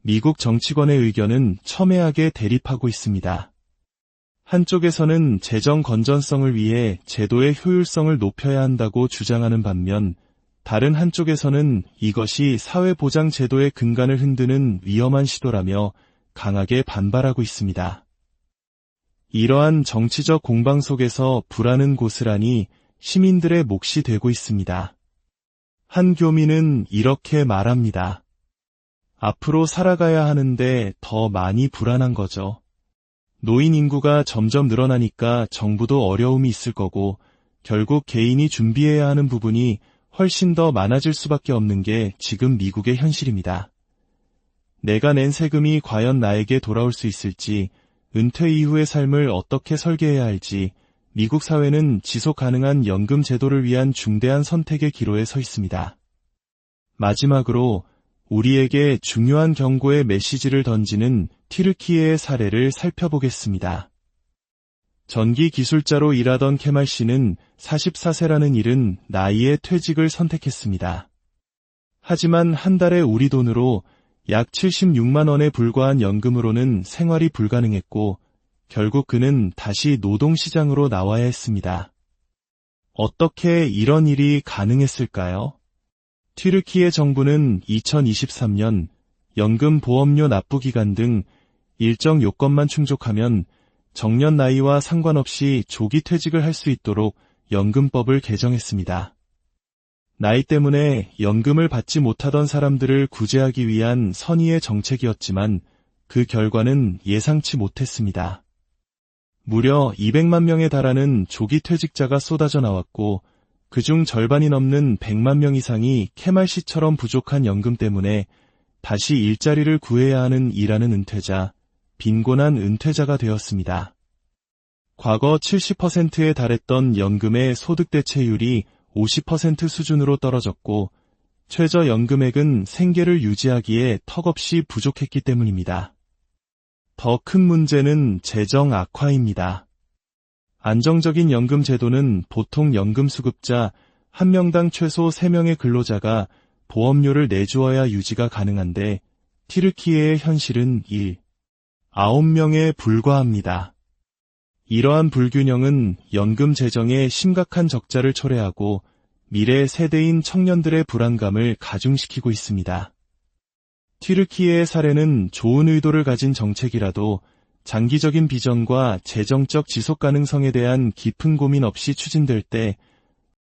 미국 정치권의 의견은 첨예하게 대립하고 있습니다. 한쪽에서는 재정 건전성을 위해 제도의 효율성을 높여야 한다고 주장하는 반면 다른 한쪽에서는 이것이 사회보장 제도의 근간을 흔드는 위험한 시도라며 강하게 반발하고 있습니다. 이러한 정치적 공방 속에서 불안은 고스란히 시민들의 몫이 되고 있습니다. 한 교민은 이렇게 말합니다. 앞으로 살아가야 하는데 더 많이 불안한 거죠. 노인 인구가 점점 늘어나니까 정부도 어려움이 있을 거고 결국 개인이 준비해야 하는 부분이 훨씬 더 많아질 수밖에 없는 게 지금 미국의 현실입니다. 내가 낸 세금이 과연 나에게 돌아올 수 있을지, 은퇴 이후의 삶을 어떻게 설계해야 할지, 미국 사회는 지속 가능한 연금 제도를 위한 중대한 선택의 기로에 서 있습니다. 마지막으로 우리에게 중요한 경고의 메시지를 던지는 튀르키예의 사례를 살펴보겠습니다. 전기 기술자로 일하던 케말 씨는 44세라는 이른 나이에 퇴직을 선택했습니다. 하지만 한 달에 우리 돈으로 약 76만 원에 불과한 연금으로는 생활이 불가능했고 결국 그는 다시 노동시장으로 나와야 했습니다. 어떻게 이런 일이 가능했을까요? 튀르키예 정부는 2023년 연금 보험료 납부 기간 등 일정 요건만 충족하면 정년 나이와 상관없이 조기 퇴직을 할 수 있도록 연금법을 개정했습니다. 나이 때문에 연금을 받지 못하던 사람들을 구제하기 위한 선의의 정책이었지만 그 결과는 예상치 못했습니다. 무려 200만 명에 달하는 조기 퇴직자가 쏟아져 나왔고 그중 절반이 넘는 100만 명 이상이 케말 씨처럼 부족한 연금 때문에 다시 일자리를 구해야 하는 일하는 은퇴자, 빈곤한 은퇴자가 되었습니다. 과거 70%에 달했던 연금의 소득 대체율이 50% 수준으로 떨어졌고 최저연금액은 생계를 유지하기에 턱없이 부족했기 때문입니다. 더 큰 문제는 재정 악화입니다. 안정적인 연금 제도는 보통 연금수급자 1명당 최소 3명의 근로자가 보험료를 내주어야 유지가 가능한데 튀르키예의 현실은 9명에 불과합니다. 이러한 불균형은 연금 재정에 심각한 적자를 초래하고 미래 세대인 청년들의 불안감을 가중시키고 있습니다. 튀르키예의 사례는 좋은 의도를 가진 정책이라도 장기적인 비전과 재정적 지속 가능성에 대한 깊은 고민 없이 추진될 때